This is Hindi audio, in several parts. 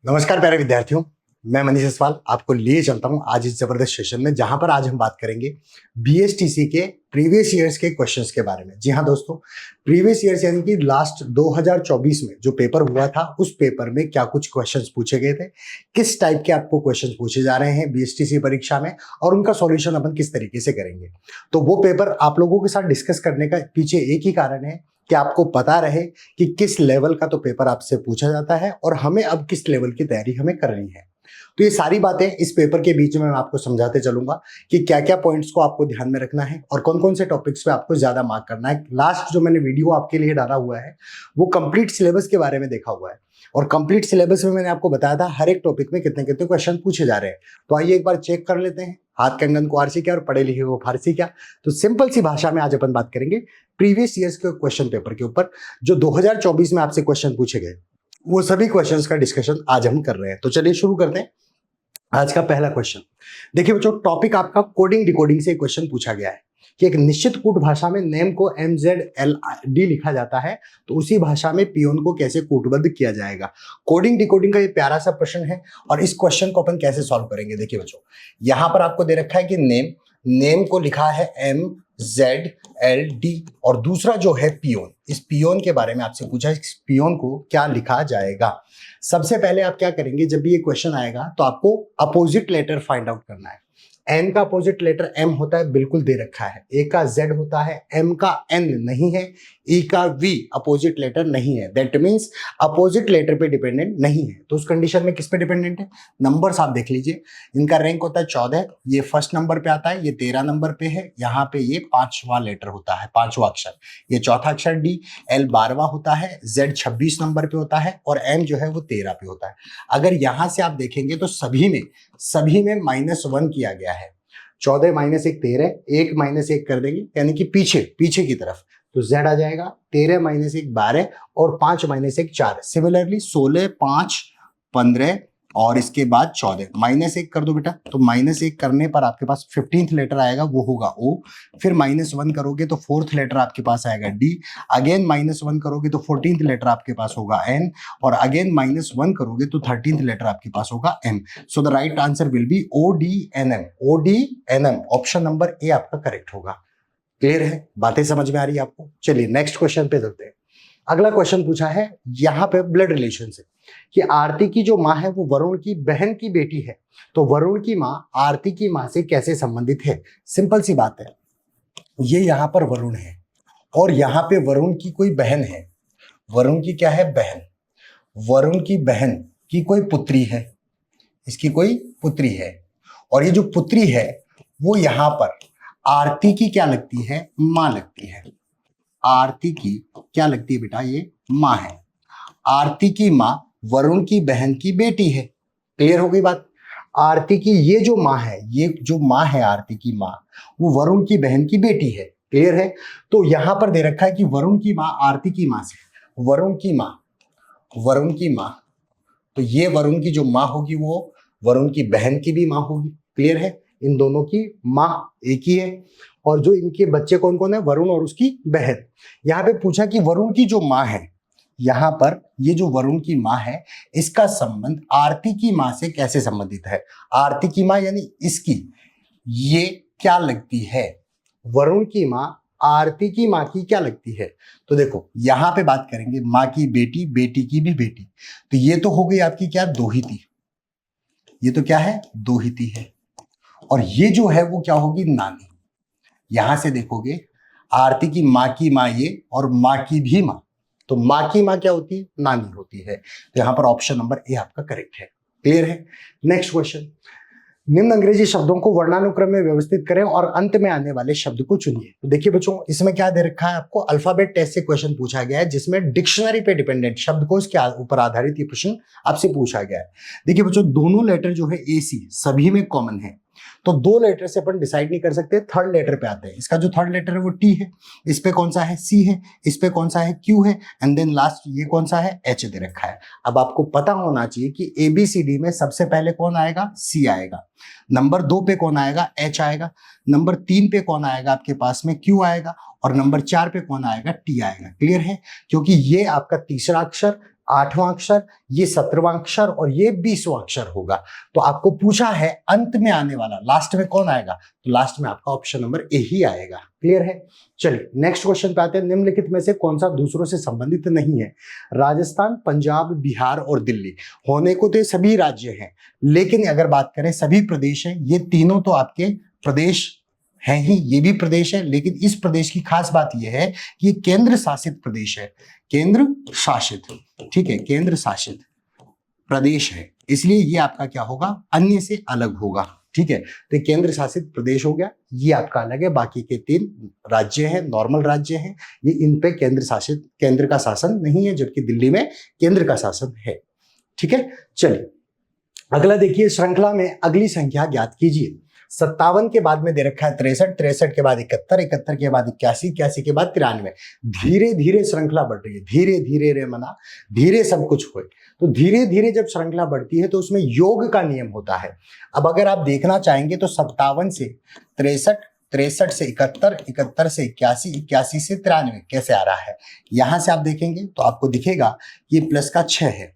नमस्कार प्यारे विद्यार्थियों, मैं मनीष जसवाल आपको लिए चलता हूं आज इस जबरदस्त सेशन में, जहां पर आज हम बात करेंगे बीएसटीसी के प्रीवियस ईयर्स के क्वेश्चंस के बारे में। जी हां दोस्तों, प्रीवियस ईयर्स यानी कि लास्ट 2024 में जो पेपर हुआ था उस पेपर में क्या कुछ क्वेश्चंस पूछे गए थे, किस टाइप के आपको क्वेश्चंस पूछे जा रहे हैं बीएसटीसी परीक्षा में और उनका सॉल्यूशन अपन किस तरीके से करेंगे। तो वो पेपर आप लोगों के साथ डिस्कस करने का पीछे एक ही कारण है कि आपको पता रहे कि किस लेवल का तो पेपर आपसे पूछा जाता है और हमें अब किस लेवल की तैयारी हमें करनी है। तो ये सारी बातें इस पेपर के बीच में मैं आपको समझाते चलूंगा कि क्या क्या पॉइंट्स को आपको ध्यान में रखना है और कौन कौन से टॉपिक्स पे आपको ज्यादा मार्क करना है। लास्ट जो मैंने वीडियो आपके लिए डाला हुआ है वो कंप्लीट सिलेबस के बारे में देखा हुआ है और कंप्लीट सिलेबस में मैंने आपको बताया था हर एक टॉपिक में कितने कितने क्वेश्चन पूछे जा रहे हैं। तो आइए एक बार चेक कर लेते हैं, हाथ कंगन को आरसी क्या और पढ़े लिखे को फारसी क्या। तो सिंपल सी भाषा में आज अपन बात करेंगे प्रीवियस ईयर्स के क्वेश्चन पेपर के ऊपर जो 2024 में आपसे क्वेश्चन पूछे गए, वो सभी क्वेश्चंस का डिस्कशन आज हम कर रहे हैं। तो चलिए शुरू करते हैं। आज का पहला क्वेश्चन देखिए बच्चों, टॉपिक आपका कोडिंग डिकोडिंग से क्वेश्चन पूछा गया है कि एक निश्चित कूट भाषा में नेम को MZLD लिखा जाता है, तो उसी भाषा में पियोन को कैसे कूटबद्ध किया जाएगा। कोडिंग डिकोडिंग का ये प्यारा सा प्रश्न है और इस क्वेश्चन को अपन कैसे सॉल्व करेंगे। देखिए बच्चों, यहां पर आपको दे रखा है कि नेम को लिखा है MZLD और दूसरा जो है पियोन, इस पियोन के बारे में आपसे पूछा है इस पियोन को क्या लिखा जाएगा। सबसे पहले आप क्या करेंगे, जब भी ये क्वेश्चन आएगा तो आपको अपोजिट लेटर फाइंड आउट करना है। एन का अपोजिट लेटर एम होता है, बिल्कुल दे रखा है। ए का जेड होता है, एम का एन नहीं है, ई का वी अपोजिट लेटर नहीं है। दैट मीन्स अपोजिट लेटर पे डिपेंडेंट नहीं है। तो उस कंडीशन में किस पे डिपेंडेंट है, नंबर्स आप देख लीजिए। इनका रैंक होता है 14, ये फर्स्ट नंबर पे आता है, ये 13 नंबर पे है, यहाँ पे ये 5वां लेटर होता है, 5वां अक्षर, ये चौथा अक्षर डी। एल 12वां होता है, जेड 26 नंबर पे होता है और एम जो है वो 13 पे होता है। अगर यहां से आप देखेंगे तो सभी में -1 किया गया है। 14 -1 13, 1 -1 कर देंगे यानी कि पीछे की तरफ, तो Z आ जाएगा। 13 -1 12 और 5 -1 4। सिमिलरली 16 5 15 और इसके बाद 14 -1 कर दो बेटा, तो -1 करने पर आपके पास 15th लेटर आएगा, वो होगा O। फिर -1 करोगे तो 4th लेटर आपके पास आएगा D। अगेन -1 करोगे तो 14th लेटर आपके पास होगा N और अगेन -1 करोगे तो 13th लेटर आपके पास होगा M। So the right answer will be ODNM। ODNM option number A आपका करेक्ट होगा। क्लियर है, बातें समझ में आ रही है आपको। चलिए नेक्स्ट क्वेश्चन पे चलते हैं। अगला क्वेश्चन पूछा है यहाँ पे ब्लड रिलेशन से कि आरती की जो माँ है वो वरुण की बहन की बेटी है, तो वरुण की माँ आरती की माँ से कैसे संबंधित है। सिंपल सी बात है, ये यहाँ पर वरुण है और यहाँ पे वरुण की कोई बहन है। वरुण की क्या है, बहन। वरुण की बहन की कोई पुत्री है, इसकी कोई पुत्री है और ये जो पुत्री है वो यहाँ पर आरती की क्या लगती है, माँ लगती है। आरती की क्या लगती है बेटा, ये माँ है। आरती की माँ वरुण की बहन की बेटी है। क्लियर हो गई बात। आरती की ये जो माँ है, ये जो माँ है आरती की माँ, वो वरुण की बहन की बेटी है। क्लियर है। तो यहां पर दे रखा है कि वरुण की माँ आरती की माँ से, वरुण की माँ, तो ये वरुण की जो माँ होगी वो वरुण की बहन की भी माँ होगी। क्लियर है, इन दोनों की माँ एक ही है और जो इनके बच्चे कौन कौन है, वरुण और उसकी बहन। यहाँ पे पूछा कि वरुण की जो माँ है, यहाँ पर ये जो वरुण की माँ है इसका संबंध आरती की माँ से कैसे संबंधित है। आरती की माँ यानी इसकी ये क्या लगती है, वरुण की माँ आरती की माँ की क्या लगती है। तो देखो यहां पे बात करेंगे माँ की बेटी, बेटी की भी बेटी, तो ये तो हो गई आपकी क्या, दोहिती। ये तो क्या है, दोहिती है। और ये जो है वो क्या होगी, नानी। यहां से देखोगे आरती की माँ ये और माँ की भी माँ, तो माँ की माँ क्या होती है, नानी होती है। तो यहां पर ऑप्शन नंबर ए आपका करेक्ट है। क्लियर है। नेक्स्ट क्वेश्चन, निम्न अंग्रेजी शब्दों को वर्णानुक्रम में व्यवस्थित करें और अंत में आने वाले शब्द को चुनिए। तो देखिए बच्चों, इसमें क्या दे रखा है, आपको अल्फाबेट टेस्ट से क्वेश्चन पूछा गया है जिसमें डिक्शनरी पे डिपेंडेंट शब्दकोश के ऊपर आधारित ये प्रश्न आपसे पूछा गया है। देखिए बच्चों, दोनों लेटर जो है AC सभी में कॉमन है, तो 2 लेटर से अपन डिसाइड नहीं कर सकते, थर्ड लेटर पे आते हैं। इसका जो थर्ड लेटर है वो T है, इस पे कौन सा है, C है, इस पे कौन सा है, Q है, एंड देन लास्ट ये कौन सा है, H दे रखा है। अब आपको पता होना चाहिए कि ABCD में सबसे पहले कौन आएगा, C आएगा। नंबर 2 पे कौन आएगा, H आएगा। नंबर 3 पे कौन आएगा आपके पास में, Q आएगा। और नंबर 4 पे कौन आएगा, T आएगा। क्लियर है, क्योंकि ये आपका तीसरा अक्षर, 8वां अक्षर, ये 17वां अक्षर और ये 20वां अक्षर होगा। तो आपको पूछा है अंत में आने वाला, लास्ट में कौन आएगा, तो लास्ट में आपका ऑप्शन नंबर ए ही आएगा। क्लियर है? चलिए नेक्स्ट क्वेश्चन पे आते हैं। निम्नलिखित में से कौन सा दूसरों से संबंधित नहीं है? राजस्थान, पंजाब, बिहार और दिल्ली होने को तो ये सभी राज्य हैं, लेकिन अगर बात करें सभी प्रदेश हैं, ये तीनों तो आपके प्रदेश हैं ही, ये भी प्रदेश है, लेकिन इस प्रदेश की खास बात यह है कि ये केंद्र शासित प्रदेश है, केंद्र शासित, ठीक है, केंद्र शासित प्रदेश है, इसलिए ये आपका क्या होगा, अन्य से अलग होगा। ठीक है, तो केंद्र शासित प्रदेश हो गया, ये आपका अलग है। बाकी के 3 राज्य हैं, नॉर्मल राज्य हैं, ये इन पे केंद्र का शासन नहीं है, जबकि दिल्ली में केंद्र का शासन है। ठीक है, चलिए अगला देखिए, श्रृंखला में अगली संख्या ज्ञात कीजिए। 57 के बाद में दे रखा है 63, 63 के बाद 71, 71 के बाद 81, 81 के बाद 93। धीरे धीरे श्रृंखला बढ़ रही है, धीरे धीरे रे मना, धीरे सब कुछ होए। तो धीरे धीरे जब श्रृंखला बढ़ती है तो उसमें योग का नियम होता है। अब अगर आप देखना चाहेंगे तो 57 से 63, 63 से 71, 71 से 81, 81 से 93 कैसे आ रहा है, यहां से आप देखेंगे तो आपको दिखेगा ये प्लस का 6 है।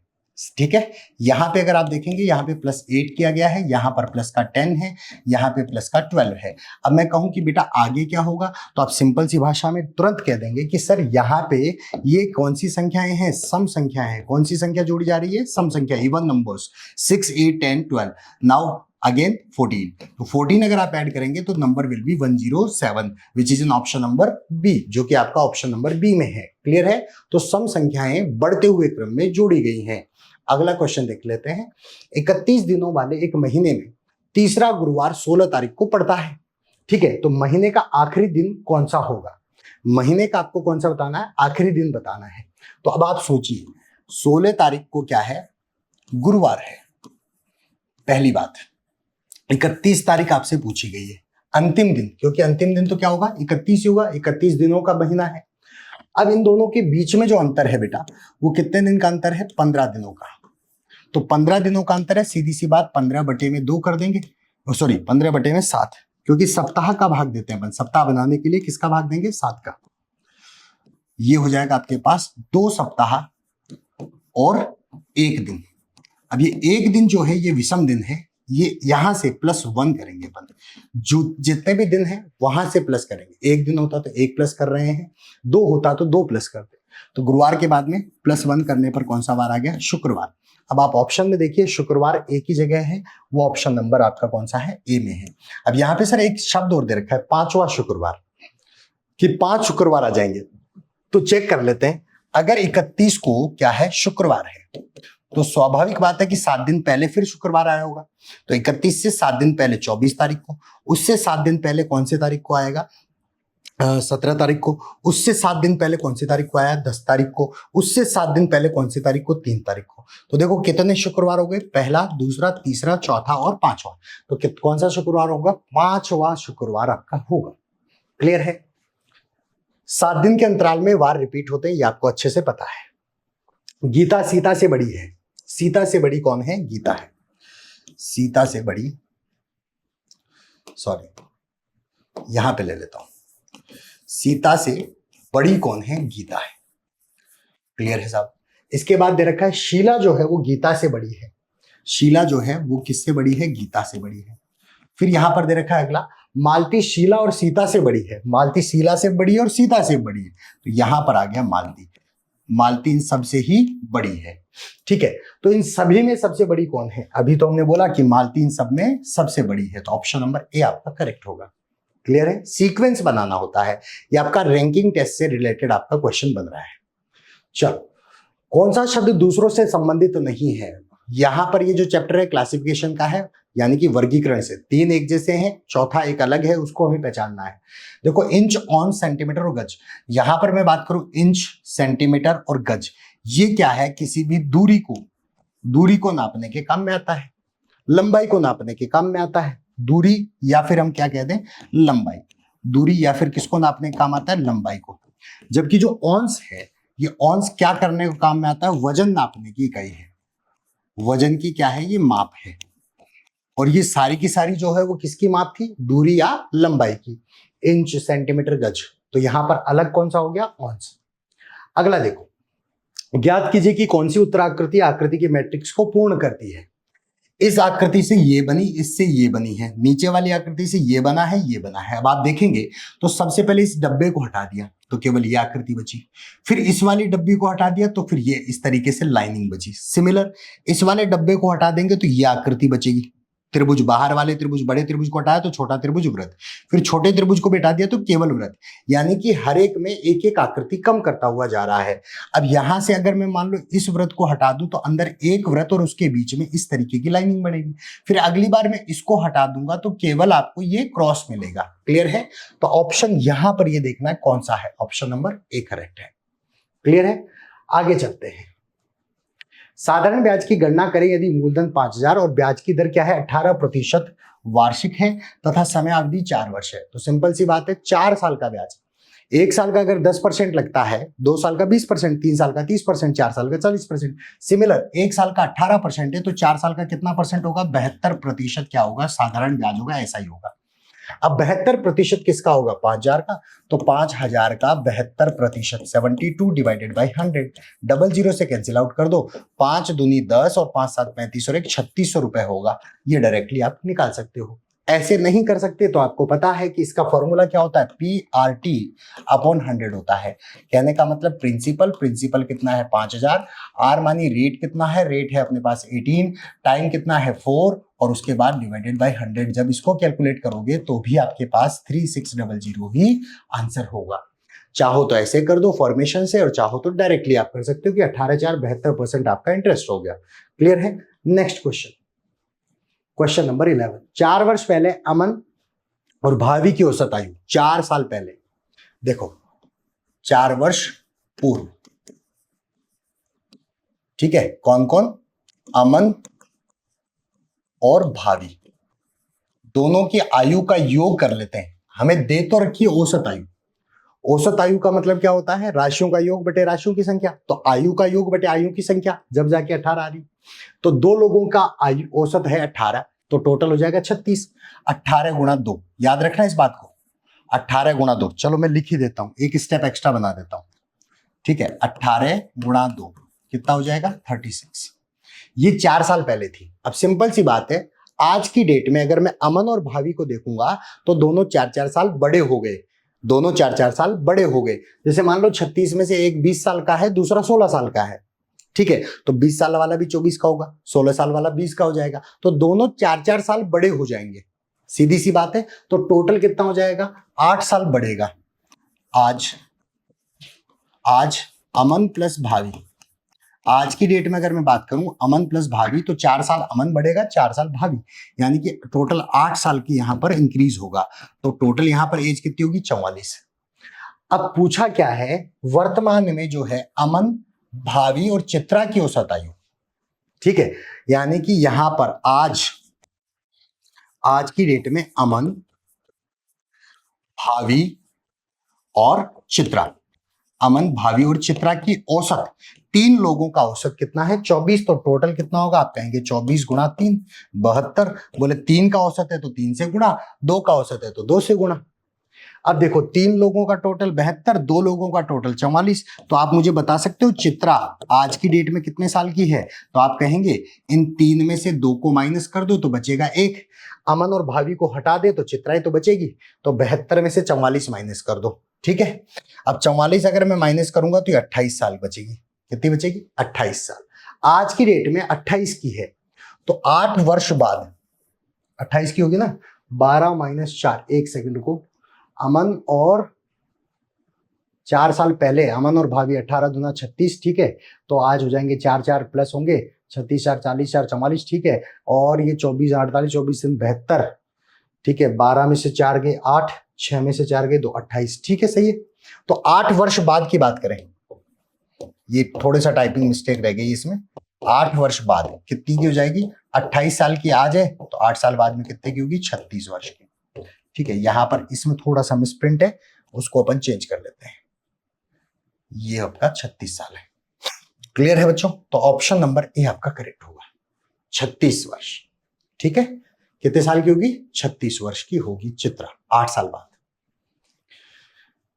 ठीक है, यहां पे अगर आप देखेंगे यहाँ पे +8 किया गया है, यहाँ पर प्लस का 10 है, यहाँ पे प्लस का 12 है। अब मैं कहूं कि बेटा आगे क्या होगा, तो आप सिंपल सी भाषा में तुरंत कह देंगे कि सर यहाँ पे ये कौन सी संख्याएं हैं, सम संख्याएं हैं। कौन सी संख्या जोड़ी जा रही है, सम संख्या, इवन नंबर्स, 6, 8, 10, 12। नाउ अगेन 14, तो 14 अगर आप ऐड करेंगे तो number will be 107, which is in option number B, जो कि आपका ऑप्शन नंबर बी में है। क्लियर है? तो सम संख्याएं बढ़ते हुए क्रम में जोड़ी गई हैं। अगला क्वेश्चन देख लेते हैं। 31 दिनों वाले एक महीने में तीसरा गुरुवार 16 तारीख को पड़ता है। ठीक है, तो महीने का आखिरी दिन कौन सा होगा? महीने का आपको कौन सा बताना है, आखिरी दिन बताना है। तो अब आप सोचिए, 16 तारीख को क्या है, गुरुवार है, पहली बात। 31 तारीख आपसे पूछी गई है, अंतिम दिन, क्योंकि अंतिम दिन तो क्या होगा, 31 होगा, 31 दिनों का महीना है। अब इन दोनों के बीच में जो अंतर है बेटा, वो कितने दिन का अंतर है, 15 दिनों का। तो 15 दिनों का अंतर है, सीधी सी बात, 15/2 कर देंगे, सॉरी 15/7, क्योंकि सप्ताह का भाग देते हैं अपन, सप्ताह बनाने के लिए किसका भाग देंगे, 7 का। ये हो जाएगा आपके पास 2 सप्ताह और 1 दिन। अब ये 1 दिन जो है ये विषम दिन है, ये यहां से +1 करेंगे अपन, जो जितने भी दिन है वहां से प्लस करेंगे। 1 दिन होता तो 1 प्लस कर रहे हैं, 2 होता तो 2 प्लस करते। तो गुरुवार के बाद में +1 करने पर कौन सा वार आ गया, शुक्रवार। अब आप ऑप्शन में देखिए, शुक्रवार एक ही जगह है, वो ऑप्शन नंबर आपका कौन सा है, ए में है। अब यहाँ पे सर एक शब्द और दे रखा है, 5वां शुक्रवार, कि 5 शुक्रवार आ जाएंगे। तो चेक कर लेते हैं, अगर 31 को क्या है, शुक्रवार है, तो स्वाभाविक बात है कि 7 दिन पहले फिर शुक्रवार आया होगा। तो 31 से 7 दिन पहले 24 तारीख को, उससे 7 दिन पहले कौन से तारीख को आएगा, 17 तारीख को, उससे 7 दिन पहले कौन सी तारीख को आया, 10 तारीख को, उससे 7 दिन पहले कौन सी तारीख को, 3 तारीख को। तो देखो कितने शुक्रवार हो गए, पहला, दूसरा, तीसरा, चौथा और 5वां। तो कौन सा शुक्रवार होगा, 5वां शुक्रवार आपका होगा। क्लियर है? 7 दिन के अंतराल में वार रिपीट होते हैं, ये आपको अच्छे से पता है। गीता सीता से बड़ी है, सीता से बड़ी कौन है, गीता है। सीता से बड़ी, सॉरी यहां पे ले लेता हूं, सीता से बड़ी कौन है, गीता है। क्लियर है साहब? इसके बाद दे रखा है शीला जो है वो गीता से बड़ी है, शीला जो है वो किससे बड़ी है, गीता से बड़ी है। फिर यहां पर दे रखा है अगला, मालती शीला और सीता से बड़ी है, मालती शीला से बड़ी है और सीता से बड़ी है। तो यहां पर आ गया मालती, मालती इन सबसे ही बड़ी है। ठीक है, तो इन सभी में सबसे बड़ी कौन है, अभी तो हमने बोला कि मालती इन सब में सबसे बड़ी है, तो ऑप्शन नंबर ए आपका करेक्ट होगा। क्लियर है? सीक्वेंस बनाना होता है, ये आपका रैंकिंग टेस्ट से रिलेटेड आपका क्वेश्चन बन रहा है। चलो, कौन सा शब्द दूसरों से संबंधित नहीं है, यहां पर ये जो चैप्टर है क्लासिफिकेशन का है, यानी कि वर्गीकरण से। 3 एक जैसे हैं, चौथा एक अलग है, उसको हमें पहचानना है। देखो इंच, ऑन, सेंटीमीटर और गज, यहां पर मैं बात करूं इंच, सेंटीमीटर और गज, ये क्या है, किसी भी दूरी को नापने के काम में आता है, लंबाई को नापने के काम में आता है। दूरी या फिर हम क्या कह दें, लंबाई, दूरी या फिर किसको नापने का काम आता है, लंबाई को। जबकि जो ऑन्स है, ये ऑन्स क्या करने को काम में आता है, वजन नापने की इकाई है, वजन की क्या है, ये माप है। और ये सारी की सारी जो है वो किसकी माप थी, दूरी या लंबाई की, इंच, सेंटीमीटर, गज। तो यहां पर अलग कौन सा हो गया, ऑन्स। अगला देखो, ज्ञात कीजिए कि कौन सी उत्तराकृति आकृति के मैट्रिक्स को पूर्ण करती है। इस आकृति से ये बनी, इससे ये बनी है, नीचे वाली आकृति से ये बना है, ये बना है। अब आप देखेंगे तो सबसे पहले इस डब्बे को हटा दिया तो केवल ये आकृति बची, फिर इस वाली डब्बी को हटा दिया तो फिर ये इस तरीके से लाइनिंग बची। सिमिलर इस वाले डब्बे को हटा देंगे तो ये आकृति बचेगी। त्रिभुज, बाहर वाले त्रिभुज, बड़े त्रिभुज को हटाया तो छोटा त्रिभुज वृत्त, फिर छोटे त्रिभुज को हटा दिया तो केवल वृत्त, यानी कि हर एक में एक एक आकृति कम करता हुआ जा रहा है। अब यहां से अगर मैं मान लो इस वृत्त को हटा दूं तो अंदर एक वृत्त और उसके बीच में इस तरीके की लाइनिंग बनेगी। फिर अगली बार मैं इसको हटा दूंगा तो केवल आपको ये क्रॉस मिलेगा। क्लियर है? तो ऑप्शन यहां पर ये देखना है कौन सा है, ऑप्शन नंबर ए करेक्ट है। क्लियर है? आगे चलते हैं। साधारण ब्याज की गणना करें यदि मूलधन 5,000 और ब्याज की दर क्या है 18% वार्षिक है तथा समय अवधि 4 वर्ष है। तो सिंपल सी बात है, 4 साल का ब्याज, 1 साल का अगर 10% लगता है, 2 साल का 20%, 3 साल का 30%, 4 साल का 40%। सिमिलर 1 साल का 18% है तो 4 साल का कितना परसेंट होगा? 72% क्या होगा? साधारण ब्याज होगा, ऐसा ही होगा। अब 72% किसका होगा? 5,000 का, तो 5,000 का 72%, 72 डिवाइडेड बाई 100, डबल जीरो से कैंसिल आउट कर दो, 5 दूनी 10 और 5 7 35 और 1 3600 रुपए होगा। ये डायरेक्टली आप निकाल सकते हो। ऐसे नहीं कर सकते तो आपको पता है कि इसका फॉर्मूला क्या होता है, PRT अपॉन 100 होता है। कहने का मतलब प्रिंसिपल कितना है? 5,000, आर मानी रेट कितना है? रेट है अपने पास 18, टाइम कितना है? 4, और उसके बाद डिवाइडेड बाय 100। जब इसको कैलकुलेट करोगे तो भी आपके पास 3600 ही आंसर होगा। चाहो तो ऐसे कर दो फॉर्मेशन से, और चाहो तो डायरेक्टली आप कर सकते हो कि 18,472% आपका इंटरेस्ट हो गया। क्लियर है? Next question, question number 11। 4 वर्ष पहले अमन और भावी की औसत आयु, 4 साल पहले, देखो 4 वर्ष पूर्व, ठीक है, कौन कौन? अमन और भावी, दोनों की आयु का योग कर लेते हैं। हमें दे तो रखी है औसत आयु। औसत आयु का मतलब क्या होता है? राशियों का योग बटे राशियों की संख्या। तो आयु का योग बटे आयु की संख्या, जब जाके 18 आ रही। तो दो लोगों का आयु औसत है 18, तो टोटल हो जाएगा 36। 18 गुणा 2, याद रखना इस बात को, 18 गुणा 2। चलो मैं लिख ही देता हूं, एक स्टेप एक्स्ट्रा बना देता हूं, ठीक है। 18 गुणा 2 कितना हो जाएगा? 36। ये 4 साल पहले थी। अब सिंपल सी बात है, आज की डेट में अगर मैं अमन और भावी को देखूंगा तो दोनों 4-4 साल बड़े हो गए, दोनों 4-4 साल बड़े हो गए। जैसे मान लो 36 में से एक 20 साल का है, दूसरा 16 साल का है, ठीक है, तो 20 साल वाला भी 24 का होगा, 16 साल वाला 20 का हो जाएगा, तो दोनों 4-4 साल बड़े हो जाएंगे। सीधी सी बात है। तो टोटल कितना हो जाएगा? 8 साल बढ़ेगा। आज अमन प्लस भावी, आज की डेट में अगर मैं बात करूं अमन प्लस भावी, तो 4 साल अमन बढ़ेगा, 4 साल भावी, यानी कि टोटल 8 साल की यहां पर इंक्रीज होगा। तो टोटल यहां पर एज कितनी होगी? 44। अब पूछा क्या है, वर्तमान में जो है अमन, भावी और चित्रा की औसत आयु, ठीक है, यानी कि यहां पर आज की डेट में अमन, भावी और चित्रा, अमन, भावी और चित्रा की औसत, 3 लोगों का औसत कितना है? 24। तो टोटल कितना होगा? आप कहेंगे 24 गुणा 3, 72। बोले 3 का औसत है तो 3 से गुणा, 2 का औसत है तो 2 से गुणा। अब देखो 3 लोगों का टोटल 72, 2 लोगों का टोटल 44। तो आप मुझे बता सकते हो चित्रा आज की डेट में कितने साल की है? तो आप कहेंगे इन 3 में से 2 को माइनस कर दो तो बचेगा 1, अमन और भावी को हटा दे तो चित्रा ही तो बचेगी, तो 72 में से 44 माइनस कर दो, ठीक है। अब 44 अगर मैं माइनस करूंगा तो ये 28 साल बचेगी। कितनी बचेगी? 28 साल। आज की डेट में 28 की है, तो 8 वर्ष बाद 28 की होगी ना, 12 माइनस 4, 1 सेकंड को, अमन और 4 साल पहले अमन और भाभी 18 दूना 36, ठीक है, तो आज हो जाएंगे 4 प्लस होंगे 36 4 40 4 44, ठीक है, और ये 24 48 24 72, ठीक है, 12 में से 4 गए 8, 6 में से 4 गए 2, 28, ठीक है, सही है। तो 8 वर्ष बाद की बात करें, ये थोड़ा सा टाइपिंग मिस्टेक रह गई इसमें, 8 वर्ष बाद कितनी की हो जाएगी? 28 साल की आज है तो 8 साल बाद में कितने की होगी? 36 वर्ष की, ठीक है। यहां पर इसमें थोड़ा सा मिसप्रिंट है, उसको अपन चेंज कर लेते हैं, ये आपका 36 साल है। क्लियर है बच्चों? तो ऑप्शन नंबर ए आपका करेक्ट होगा, 36 वर्ष, ठीक है। कितने साल की होगी? 36 वर्ष की होगी चित्रा, 8 साल बाद।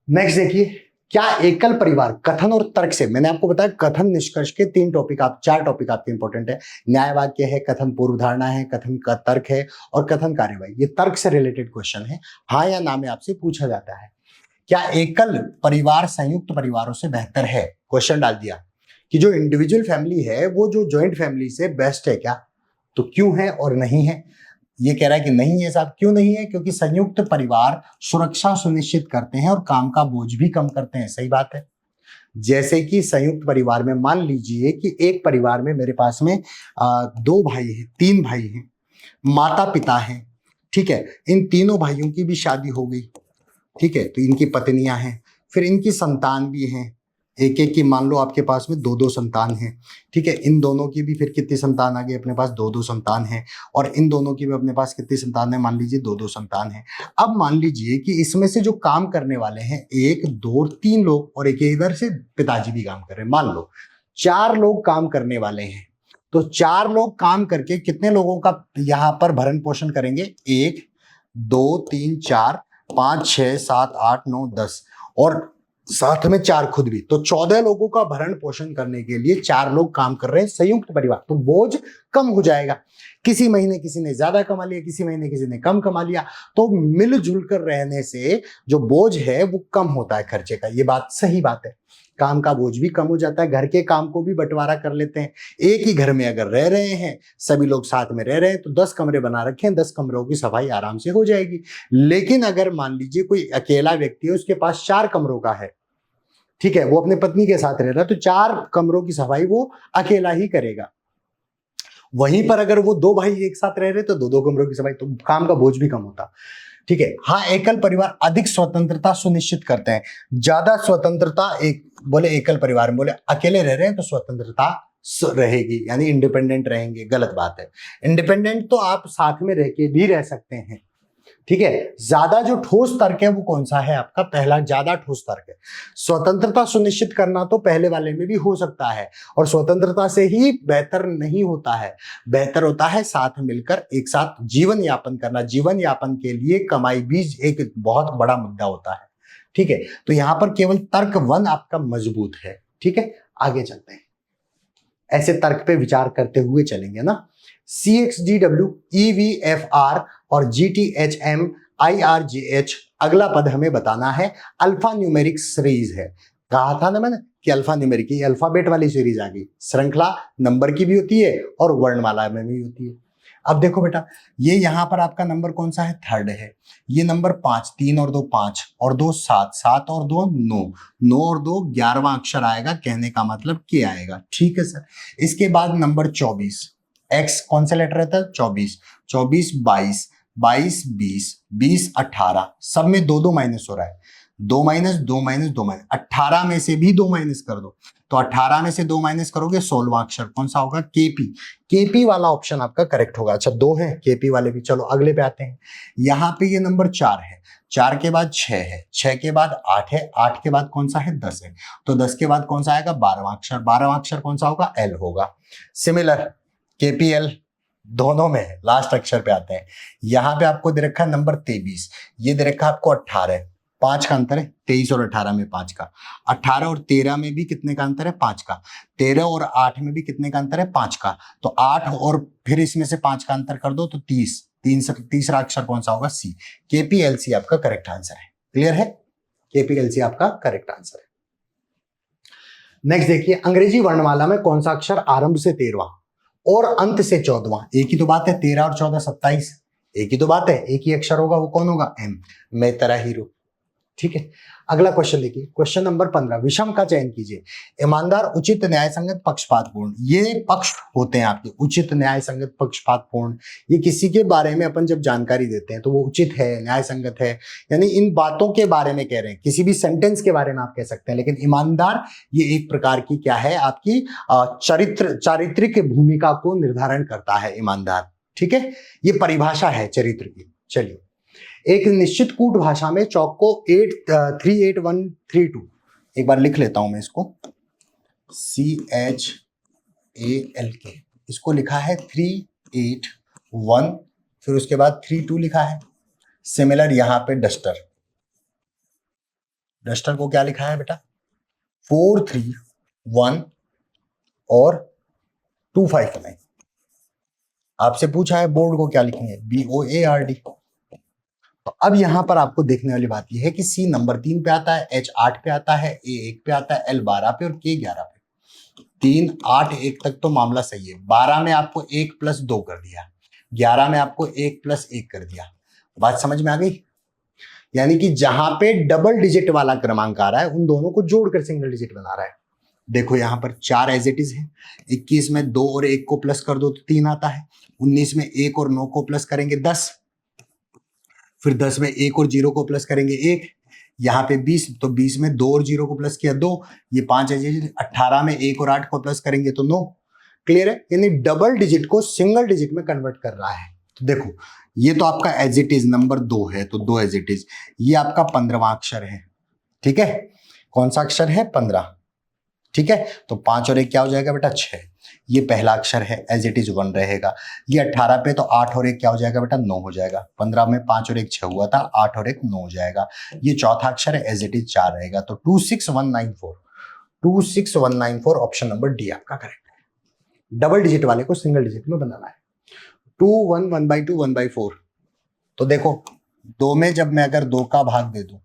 नेक्स्ट देखिए, क्या एकल परिवार कथन और तर्क से, मैंने आपको बताया कथन निष्कर्ष के 4 टॉपिक आपके इंपॉर्टेंट है, न्याय वाक्य है, कथन पूर्व धारणा है, कथन का तर्क है और कथन कार्यवाही। ये तर्क से रिलेटेड क्वेश्चन है, हाँ या ना में आपसे पूछा जाता है। क्या एकल परिवार संयुक्त परिवारों से बेहतर है? क्वेश्चन डाल दिया कि जो इंडिविजुअल फैमिली है वो जो ज्वाइंट फैमिली से बेस्ट है क्या? तो क्यों है और नहीं है? ये कह रहा है कि नहीं है साहब। क्यों नहीं है? क्योंकि संयुक्त परिवार सुरक्षा सुनिश्चित करते हैं और काम का बोझ भी कम करते हैं। सही बात है। जैसे कि संयुक्त परिवार में मान लीजिए कि एक परिवार में मेरे पास में 2 भाई हैं, 3 भाई हैं, माता पिता हैं, ठीक है, इन तीनों भाइयों की भी शादी हो गई, ठीक है, तो इनकी पत्नियां हैं, फिर इनकी संतान भी हैं, एक एक की मान लो आपके पास में 2-2 संतान हैं, ठीक है, इन दोनों की भी फिर कितनी संतान आ गई अपने पास? 2-2 संतान है, और इन दोनों की भी अपने पास कितनी संतान है? मान लीजिए 2-2 संतान है। अब मान लीजिए कि इसमें से जो काम करने वाले हैं 1 2 3 लोग, और एक इधर से पिताजी भी काम कर रहे हैं, मान लो 4 लोग काम करने वाले हैं। तो 4 लोग काम करके कितने लोगों का यहां पर भरण पोषण करेंगे? 1 2 3 4 5 6 7 8 9 10, और साथ में 4 खुद भी, तो 14 लोगों का भरण पोषण करने के लिए 4 लोग काम कर रहे हैं संयुक्त परिवार, तो बोझ कम हो जाएगा। किसी महीने किसी ने ज्यादा कमा लिया, किसी महीने किसी ने कम कमा लिया, तो मिलजुल कर रहने से जो बोझ है वो कम होता है खर्चे का। ये बात सही बात है, काम का बोझ भी कम हो जाता है, घर के काम को भी बंटवारा कर लेते हैं। एक ही घर में अगर रह रहे हैं, सभी लोग साथ में रह रहे हैं, तो 10 कमरे बना रखे हैं, 10 कमरों की सफाई आराम से हो जाएगी। लेकिन अगर मान लीजिए कोई अकेला व्यक्ति है, उसके पास 4 कमरों का है, ठीक है, वो अपने पत्नी के साथ रह रहा है, तो 4 कमरों की सफाई वो अकेला ही करेगा। वहीं पर अगर वो 2 भाई एक साथ रह रहे तो 2-2 कमरों की सफाई, तो काम का बोझ भी कम होता। ठीक है, हाँ, एकल परिवार अधिक स्वतंत्रता सुनिश्चित करते हैं। ज्यादा स्वतंत्रता, एक बोले एकल परिवार में, बोले अकेले रह रहे हैं तो स्वतंत्रता रहेगी, यानी इंडिपेंडेंट रहेंगे, गलत बात है। इंडिपेंडेंट तो आप साथ में रह के भी रह सकते हैं, ठीक है। ज्यादा जो ठोस तर्क है वो कौन सा है आपका? पहला ज्यादा ठोस तर्क है। स्वतंत्रता सुनिश्चित करना तो पहले वाले में भी हो सकता है, और स्वतंत्रता से ही बेहतर नहीं होता है, बेहतर होता है साथ मिलकर एक साथ जीवन यापन करना। जीवन यापन के लिए कमाई भी एक बहुत बड़ा मुद्दा होता है, ठीक है। तो यहां पर केवल तर्क 1 आपका मजबूत है, ठीक है। आगे चलते हैं, ऐसे तर्क पे विचार करते हुए चलेंगे ना। CXDW, EVFR और GTHM IRGH, अगला पद हमें बताना है। अल्फा न्यूमेरिक सीरीज है, कहा था ना मैंने कि अल्फा न्यूमेरिक की अल्फाबेट वाली सीरीज आ गई। श्रृंखला नंबर की भी होती है और वर्णमाला में भी होती है। अब देखो बेटा, ये यहां पर आपका नंबर कौन सा है? 3rd है। ये नंबर 5, 3 और 2 5 और 2 7, 7 और 2 9, 9 और 2 11वां अक्षर आएगा, कहने का मतलब के आएगा, ठीक है सर। इसके बाद नंबर 24, एक्स कौन सा लेटर रहता है? 24, 24 22, 22 20, 20 18, सब में 2-2 माइनस हो रहा है, 2 माइनस 2 माइनस 2 माइनस, 18 में से भी 2 माइनस कर दो, तो 18 में से 2 माइनस करोगे 16वां अक्षर कौन सा होगा? केपी। केपी वाला ऑप्शन आपका करेक्ट होगा। अच्छा, 2 है केपी वाले भी। चलो अगले पे आते हैं। यहाँ पे ये नंबर 4 है, 4 के बाद 6 है, 6 के बाद 8 है, 8 के बाद कौन सा है? 10 है, तो 10 के बाद कौन सा आएगा? 12वां अक्षर, 12वां अक्षर कौन सा होगा? एल होगा। सिमिलर केपीएल दोनों में है, लास्ट अक्षर पे आते हैं। यहां पे आपको दे रखा है नंबर 23, ये दे रखा है आपको 18, 5 का अंतर है, 23 और 18 में 5 का। 18 और 13 में भी कितने का अंतर है? 5 का। 13 और 8 में भी कितने का अंतर है? 5 का। तो 8 और फिर इसमें से 5 का अंतर कर दो तो 30, तीसरा अक्षर कौन सा होगा? सी। केपीएलसी आपका करेक्ट आंसर है। क्लियर है? केपीएलसी आपका करेक्ट आंसर है। नेक्स्ट देखिए, अंग्रेजी वर्णमाला में कौन सा अक्षर आरंभ से 13वां और अंत से 14वां? एक ही तो बात है, 13 और 14 27, एक ही तो बात है, एक ही अक्षर होगा, वो कौन होगा? एम। मैं तेरा हीरो, ठीक है। अगला क्वेश्चन देखिए, क्वेश्चन नंबर 15, विषम का चयन कीजिए। ईमानदार, उचित, न्याय संगत, पक्षपातपूर्ण। ये पक्ष होते हैं आपके, उचित, न्याय संगत, पक्षपातपूर्ण। ये किसी के बारे में अपन जब जानकारी देते हैं तो वो उचित है, न्याय संगत है, यानी इन बातों के बारे में कह रहे हैं, किसी भी सेंटेंस के बारे में आप कह सकते हैं। लेकिन ईमानदार ये एक प्रकार की क्या है? आपकी चारित्रिक भूमिका को निर्धारण करता है ईमानदार, ठीक है। ये परिभाषा है चरित्र की। चलिए, एक निश्चित कूट भाषा में चौक को 38132, एक बार लिख लेता हूं मैं इसको, CHALK, इसको लिखा है 381, फिर उसके बाद 32 लिखा है। सिमिलर यहां पे डस्टर, डस्टर को क्या लिखा है बेटा, 431 और 259। आपसे पूछा है बोर्ड को क्या लिखेंगे, BOARD। तो अब यहां पर आपको देखने वाली बात यह है कि C नंबर 3 पे आता है, H 8 पे आता है, A 1 पे आता है, L 12 पे और K 11 पे। 3 8 1 तक तो मामला सही है। 12 में आपको 1 + 2 कर दिया, 11 में आपको 1 + 1 कर दिया। बात समझ में आ गई? यानी कि जहां पे डबल डिजिट वाला क्रमांक आ रहा है उन दोनों को जोड़कर सिंगल डिजिट बना रहा है। देखो यहां पर 4 एज इट इज है। 21 में 2 और 1 को प्लस कर दो तो 3 आता है। 19 में 1 और 9 को प्लस करेंगे 10। फिर 10 में 1 और 0 को प्लस करेंगे 1। यहाँ पे 20, तो 20 में 2 और 0 को प्लस किया 2। ये 5 एज। 18 में 1 और 8 को प्लस करेंगे तो 9। क्लियर है? यानी डबल डिजिट को सिंगल डिजिट में कन्वर्ट कर रहा है। तो देखो ये तो आपका एज इट इज नंबर 2 है, तो 2 एज इट इज। ये आपका 15वां अक्षर है। ठीक है, कौन सा अक्षर है? 15। ठीक है, तो 5 और 1 क्या हो जाएगा बेटा? 6। ये पहला अक्षर है, एज इट इज 1 रहेगा। ये 18 पे, तो 8 और 1 क्या हो जाएगा बेटा? 9 हो जाएगा। 15 में 5 और 1 6 हुआ था, 8 और 1 9 हो जाएगा। ये चौथा अक्षर है, एज इट इज 4 रहेगा। तो 26194, 26194 ऑप्शन नंबर डी आपका करेक्ट है। डबल डिजिट वाले को सिंगल डिजिट में बनाना है। 2 1 1/2 1/4। तो देखो 2 में जब मैं अगर 2 का भाग दे दूं,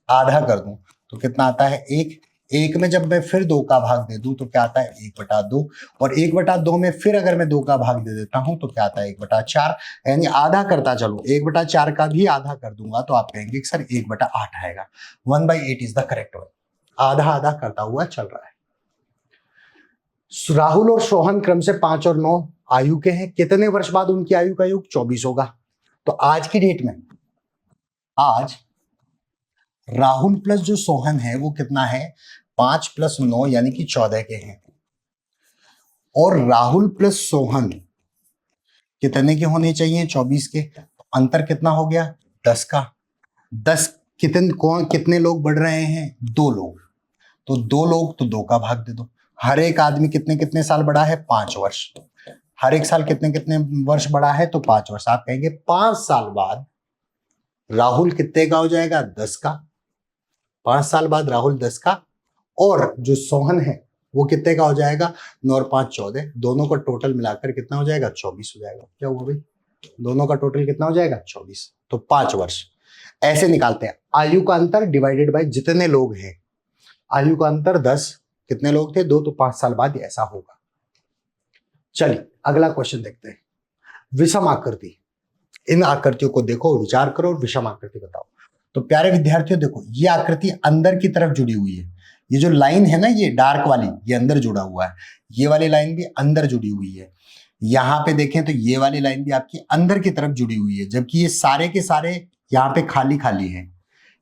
आधा कर दूं, तो कितना आता है? 1। 1 में जब मैं फिर 2 का भाग दे दूं तो क्या आता है? 1/2। और 1/2 में फिर अगर मैं 2 का भाग दे देता हूं तो क्या आता है? 1/4। यानी आधा करता चलो, 1/4 का भी आधा कर दूंगा तो आप कहेंगे कि सर 1/8 आएगा। 1/8 इज द करेक्ट वन। आधा आधा करता हुआ चल रहा है। राहुल और सोहन क्रम से 5 और 9 आयु के हैं। कितने वर्ष बाद उनकी आयु का योग 24 होगा? तो आज की डेट में, आज राहुल प्लस जो सोहन है वो कितना है? 5 + 9 यानी कि 14 के हैं। और राहुल प्लस सोहन कितने के होने चाहिए? 24 के। अंतर कितना हो गया? 10 का। 10 कितने लोग बढ़ रहे हैं? 2 लोग। तो 2 लोग तो 2 का भाग दे दो। हर एक आदमी कितने कितने साल बड़ा है? 5 वर्ष। हर एक साल कितने कितने वर्ष बड़ा है? तो 5 वर्ष। आप कहेंगे 5 साल बाद राहुल कितने का हो जाएगा? 10 का। 5 साल बाद राहुल 10 का। और जो सोहन है वो कितने का हो जाएगा? 9 और 5 14। दोनों का टोटल मिलाकर कितना हो जाएगा? 24 हो जाएगा। क्या हुआ भाई? दोनों का टोटल कितना हो जाएगा? 24। तो 5 वर्ष ऐसे निकालते हैं। आयु का अंतर डिवाइडेड बाय जितने लोग हैं। आयु का अंतर 10, कितने लोग थे? 2, तो 5 साल बाद ऐसा होगा। चलिए अगला क्वेश्चन देखते हैं। विषम आकृति। इन आकृतियों को देखो, विचार करो और विषम आकृति बताओ। तो प्यारे विद्यार्थियों देखो, ये आकृति अंदर की तरफ जुड़ी हुई है। ये जो लाइन है ना, ये डार्क वाली, ये अंदर जुड़ा हुआ है। ये वाली लाइन भी अंदर जुड़ी हुई है। यहाँ पे देखें तो ये वाली लाइन भी आपकी अंदर की तरफ जुड़ी हुई है, जबकि ये सारे के सारे यहाँ पे खाली खाली हैं।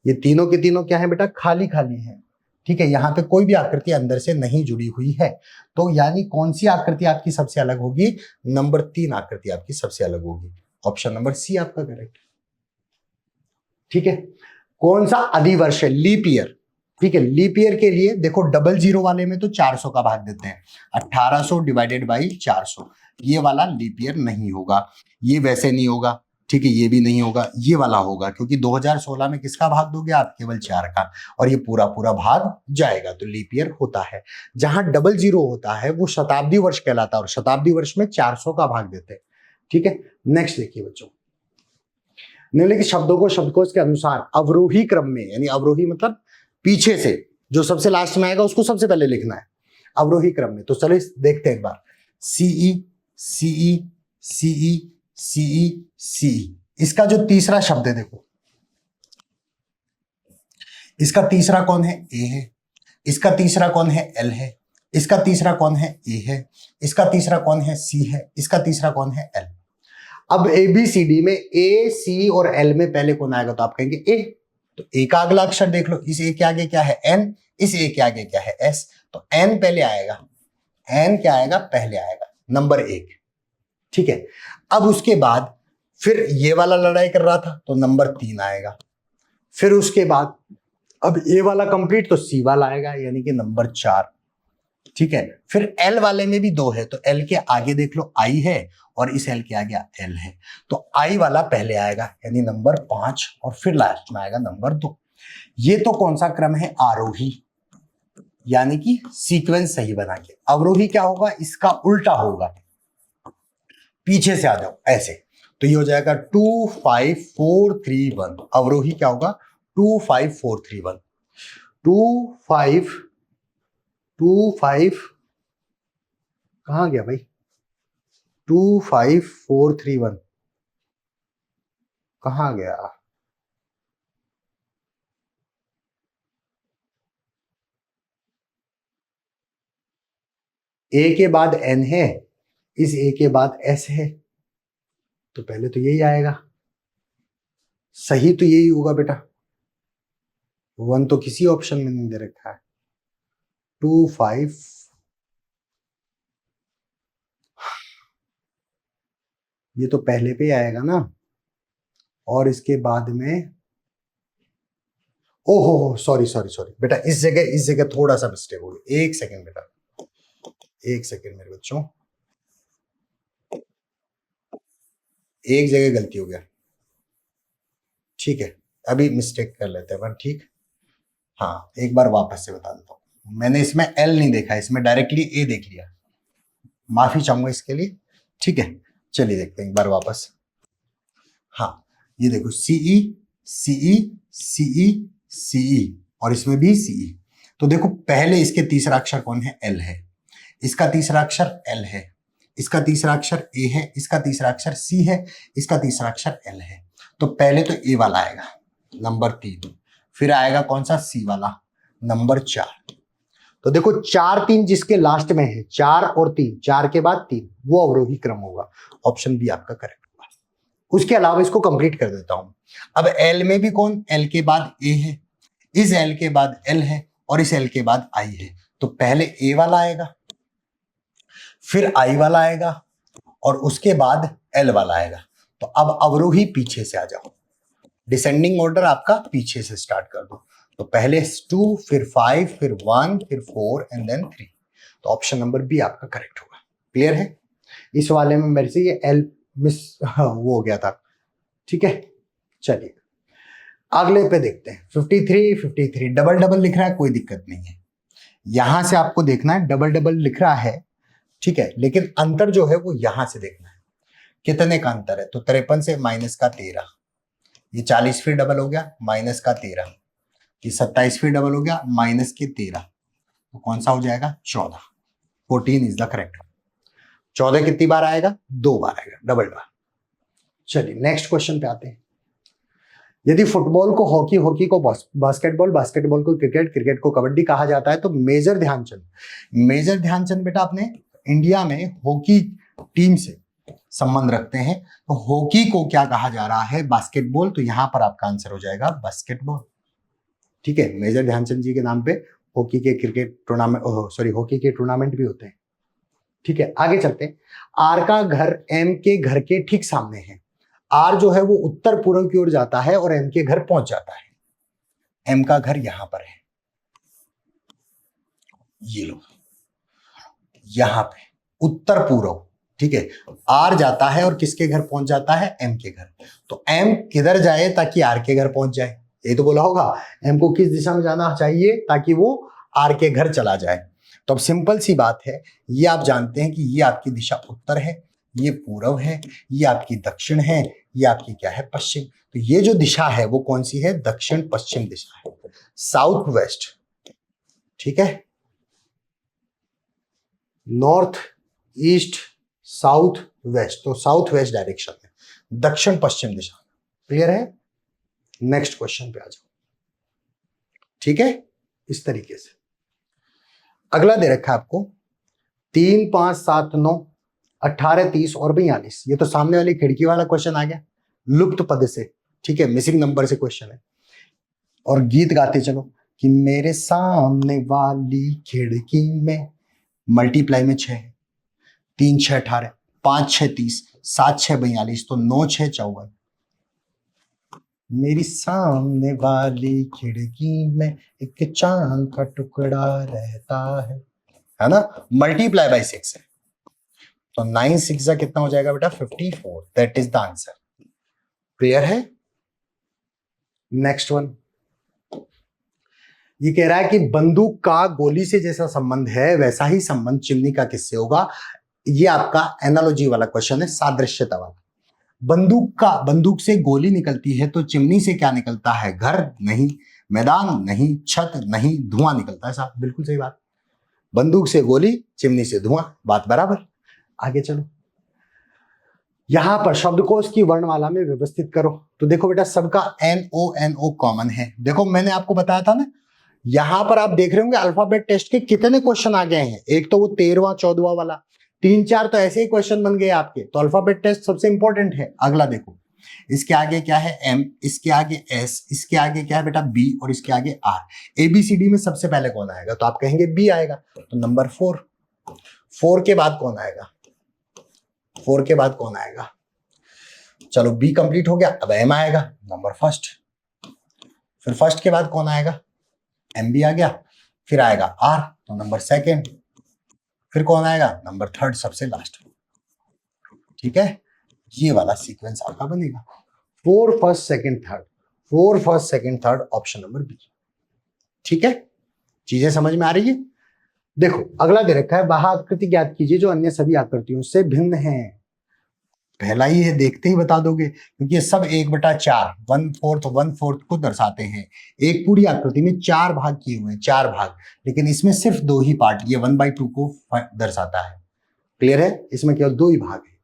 ये तीनों के तीनों क्या है बेटा? खाली खाली हैं। ठीक है, यहाँ पे कोई भी आकृति अंदर से नहीं जुड़ी हुई है। तो यानी कौन सी आकृति आपकी सबसे अलग होगी? नंबर 3 आकृति आपकी सबसे अलग होगी। ऑप्शन नंबर सी आपका करेक्ट। ठीक है, कौन सा अधिवर्ष है? Leap year. ठीक है, लीप ईयर के लिए देखो, 00 वाले में तो 400 का भाग देते हैं। 1800 डिवाइडेड बाई 400। ये वाला लीप ईयर नहीं होगा। ये वैसे नहीं होगा। ठीक है, ये भी नहीं होगा। ये वाला होगा, क्योंकि 2016 में किसका भाग दोगे आप? केवल 4 का। और ये पूरा पूरा भाग जाएगा, तो लीप ईयर होता है। जहां 00 होता है वो शताब्दी वर्ष कहलाता है, और शताब्दी वर्ष में 400 का भाग देते हैं। ठीक है, नेक्स्ट देखिए बच्चों। निम्नलिखित शब्दों को शब्दकोश के अनुसार अवरोही क्रम में, यानी अवरोही मतलब पीछे से, जो सबसे लास्ट में आएगा उसको सबसे पहले लिखना है अवरोही क्रम में। तो चलो देखते हैं एक बार। सीई सीई सीई सीई सीई, इसका जो तीसरा शब्द है देखो, इसका तीसरा कौन है? ए है। इसका तीसरा कौन है? एल है। इसका तीसरा कौन है? ए है। इसका तीसरा कौन है? सी है। इसका तीसरा कौन है? एल। अब ABCD में ए, सी और एल में पहले कौन आएगा? तो आप कहेंगे ए। तो ए का अगला अक्षर देख लो, इस ए के आगे क्या है? एन। इस ए के आगे क्या है? एस। तो एन पहले आएगा। एन क्या आएगा? पहले आएगा, नंबर 1। ठीक है, अब उसके बाद फिर ये वाला लड़ाई कर रहा था तो नंबर 3 आएगा। फिर उसके बाद अब ए वाला कंप्लीट तो सी वाला आएगा, यानी कि नंबर 4। ठीक है, फिर एल वाले में भी 2 है, तो एल के आगे देख लो आई है, और इस एल के आगे एल है, तो आई वाला पहले आएगा, यानी नंबर 5, और फिर लास्ट में आएगा नंबर 2। ये तो कौन सा क्रम है, आरोही, यानी कि सीक्वेंस सही बना के। अवरोही क्या होगा, इसका उल्टा होगा, पीछे से आ जाओ ऐसे, तो ये हो जाएगा 2 5 4 3 1। अवरोही क्या होगा, 2 5 4 3 1। 2 5 कहां गया भाई, 2 5 4 3 1 कहां गया, ए के बाद एन है, इस ए के बाद एस है, तो पहले तो यही आएगा, सही तो यही होगा बेटा। 1 तो किसी ऑप्शन में नहीं दे रखा है। 2 5 ये तो पहले पे आएगा ना, और इसके बाद में, ओहो सॉरी सॉरी सॉरी बेटा, इस जगह थोड़ा सा मिस्टेक हो गया। एक सेकंड बेटा, एक सेकंड मेरे बच्चों, एक जगह गलती हो गया, ठीक है, अभी मिस्टेक कर लेते हैं, ठीक। हाँ, एक बार वापस से बता देता हूँ, मैंने इसमें एल नहीं देखा, इसमें डायरेक्टली ए देख लिया, माफी चाहूंगा इसके लिए, ठीक है। चलिए देखते हैं एक बार वापस। हाँ, ये देखो सीई सीई सीई सीई, और इसमें भी सीई। तो देखो पहले इसके तीसरा अक्षर कौन है, एल है, इसका तीसरा अक्षर एल है, इसका तीसरा अक्षर ए है, इसका तीसरा अक्षर सी है, इसका तीसरा अक्षर एल है। तो पहले तो ए वाला आएगा नंबर 3, फिर आएगा कौन सा, सी वाला नंबर 4। तो देखो 4 3 जिसके लास्ट में है, 4 और 3, 4 के बाद 3, वो अवरोही क्रम होगा। ऑप्शन बी आपका करेक्ट होगा। उसके अलावा इसको कंप्लीट कर देता हूं। अब एल में भी कौन, एल के बाद ए है, इस एल के बाद एल है, और इस एल के बाद आई है। तो पहले ए वाला आएगा, फिर आई वाला आएगा, और उसके बाद एल वाला आएगा। तो अब अवरोही पीछे से आ जाओ, डिसेंडिंग ऑर्डर आपका पीछे से स्टार्ट कर दो। तो पहले 2, फिर 5, फिर 1, फिर 4 एंड देन 3। तो ऑप्शन नंबर बी आपका करेक्ट होगा। क्लियर है? इस वाले में मेरे से ये एल मिस वो हो गया था, ठीक है। चलिए अगले पे देखते हैं। 53 डबल डबल लिख रहा है, कोई दिक्कत नहीं है, यहां से आपको देखना है डबल डबल लिख रहा है, ठीक है, लेकिन अंतर जो है वो यहां से देखना है, कितने का अंतर है। तो 53 से माइनस का 13, ये 40 फिर डबल हो गया, माइनस का 13, ये 27 फिर डबल हो गया, माइनस के 13, तो कौन सा हो जाएगा, 14। 14 इज द करेक्ट। 14 कितनी बार आएगा, 2 बार आएगा, डबल बार। चलिए नेक्स्ट क्वेश्चन पे आते हैं। यदि फुटबॉल को हॉकी, हॉकी को बास्केटबॉल, बास्केटबॉल को क्रिकेट, क्रिकेट को कबड्डी कहा जाता है, तो मेजर ध्यानचंद बेटा अपने इंडिया में हॉकी टीम से संबंध रखते हैं, तो हॉकी को क्या कहा जा रहा है, बास्केटबॉल। तो यहां पर आपका आंसर हो जाएगा बास्केटबॉल, ठीक है। मेजर ध्यानचंद जी के नाम पे हॉकी के क्रिकेट टूर्नामेंट, हॉकी के टूर्नामेंट भी होते हैं, ठीक है। आगे चलते हैं। आर का घर एम के घर के ठीक सामने है। आर जो है वो उत्तर पूर्व की ओर जाता है और एम के घर पहुंच जाता है। एम का घर यहां पर है, ये लो, यहां पे उत्तर पूर्व, ठीक है। आर जाता है और किसके घर पहुंच जाता है, एम के घर। तो एम किधर जाए ताकि आर के घर पहुंच जाए, ये तो बोला होगा एम को किस दिशा में जाना चाहिए ताकि वो आर के घर चला जाए। तो अब सिंपल सी बात है, ये आप जानते हैं कि ये आपकी दिशा उत्तर है, ये पूर्व है, ये आपकी दक्षिण है, ये आपकी क्या है, पश्चिम। तो ये जो दिशा है वो कौन सी है, दक्षिण पश्चिम दिशा है, साउथ वेस्ट, ठीक है। नॉर्थ ईस्ट साउथ वेस्ट, तो साउथ वेस्ट डायरेक्शन में, दक्षिण पश्चिम दिशा। क्लियर है? नेक्स्ट क्वेश्चन पे आ जाओ, ठीक है। इस तरीके से अगला दे रखा है आपको 3 5 7 9 18 30 और 42। ये तो सामने वाली खिड़की वाला क्वेश्चन आ गया, लुप्त पद से, ठीक है, मिसिंग नंबर से क्वेश्चन है। और गीत गाते चलो कि मेरे सामने वाली खिड़की में, मल्टीप्लाई में 6 है, 3 6 18, 5 6 30, 7 6 42, तो 9 6 54। मेरी सामने वाली खिड़की में एक चांद का टुकड़ा रहता है ना, मल्टीप्लाई बाय 6 है, तो 9 6 का कितना हो जाएगा बेटा, 54। That is the answer. Clear है? नेक्स्ट वन, ये कह रहा है कि बंदूक का गोली से जैसा संबंध है वैसा ही संबंध चिमनी का किससे होगा। ये आपका एनालॉजी वाला क्वेश्चन है, सादृश्यता वाला। बंदूक से गोली निकलती है तो चिमनी से क्या निकलता है? घर नहीं, मैदान नहीं, छत नहीं, धुआं निकलता है साहब। बिल्कुल सही बात। बंदूक से गोली, चिमनी से धुआं, बात बराबर। आगे चलो, यहां पर शब्दकोश की वर्णमाला में व्यवस्थित करो। तो देखो बेटा, सबका NO कॉमन है। देखो मैंने आपको बताया था ना, यहां पर आप देख रहे होंगे अल्फाबेट टेस्ट के कितने क्वेश्चन आ गए हैं। एक तो वो 13वां 14वां वाला, 3-4 तो ऐसे ही क्वेश्चन बन गए आपके। तो अल्फाबेट टेस्ट सबसे इंपॉर्टेंट है। अगला देखो, इसके आगे क्या है? M, इसके आगे S, इसके आगे क्या है बेटा? B, और इसके आगे R। ABCD में सबसे पहले कौन आएगा? तो आप कहेंगे B आएगा। तो नंबर 4। 4 के बाद कौन आएगा? 4 के बाद कौन आएगा? चलो B कंप्लीट हो गया, अब M आएगा, नंबर 1। फिर 1 के बाद कौन आएगा? MB आ गया, फिर आएगा R, तो नंबर 2। फिर कौन आएगा? नंबर 3, सबसे लास्ट। ठीक है, ये वाला सीक्वेंस आपका बनेगा। 4 first second third, 4 first second third, option number B। ठीक है, चीजें समझ में आ रही है? देखो अगला दे रखा है, वह आकृति ज्ञात कीजिए जो अन्य सभी आकृतियों से भिन्न है। पहला ही है, देखते ही बता दोगे, क्योंकि ये सब 1/4, 1/4 को दर्शाते हैं। एक पूरी आकृति में 4 भाग किए हुए हैं, 4 भाग, लेकिन इसमें सिर्फ 2 ही पार्ट, ये 1/2 को दर्शाता है। क्लियर है? इसमें केवल 2 ही भाग है,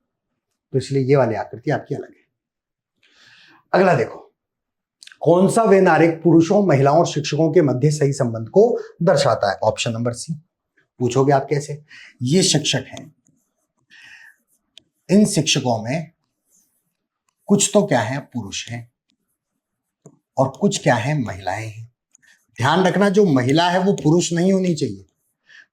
तो इसलिए ये वाली आकृति आपकी अलग है। अगला देखो, कौन सा वैनारिक पुरुषों, महिलाओं और शिक्षकों के मध्य सही संबंध को दर्शाता है? Option number C। पूछोगे आप कैसे? ये शिक्षक हैं, इन शिक्षकों में कुछ तो क्या है? पुरुष हैं, और कुछ क्या है? महिलाएं हैं। ध्यान रखना, जो महिला है वो पुरुष नहीं होनी चाहिए।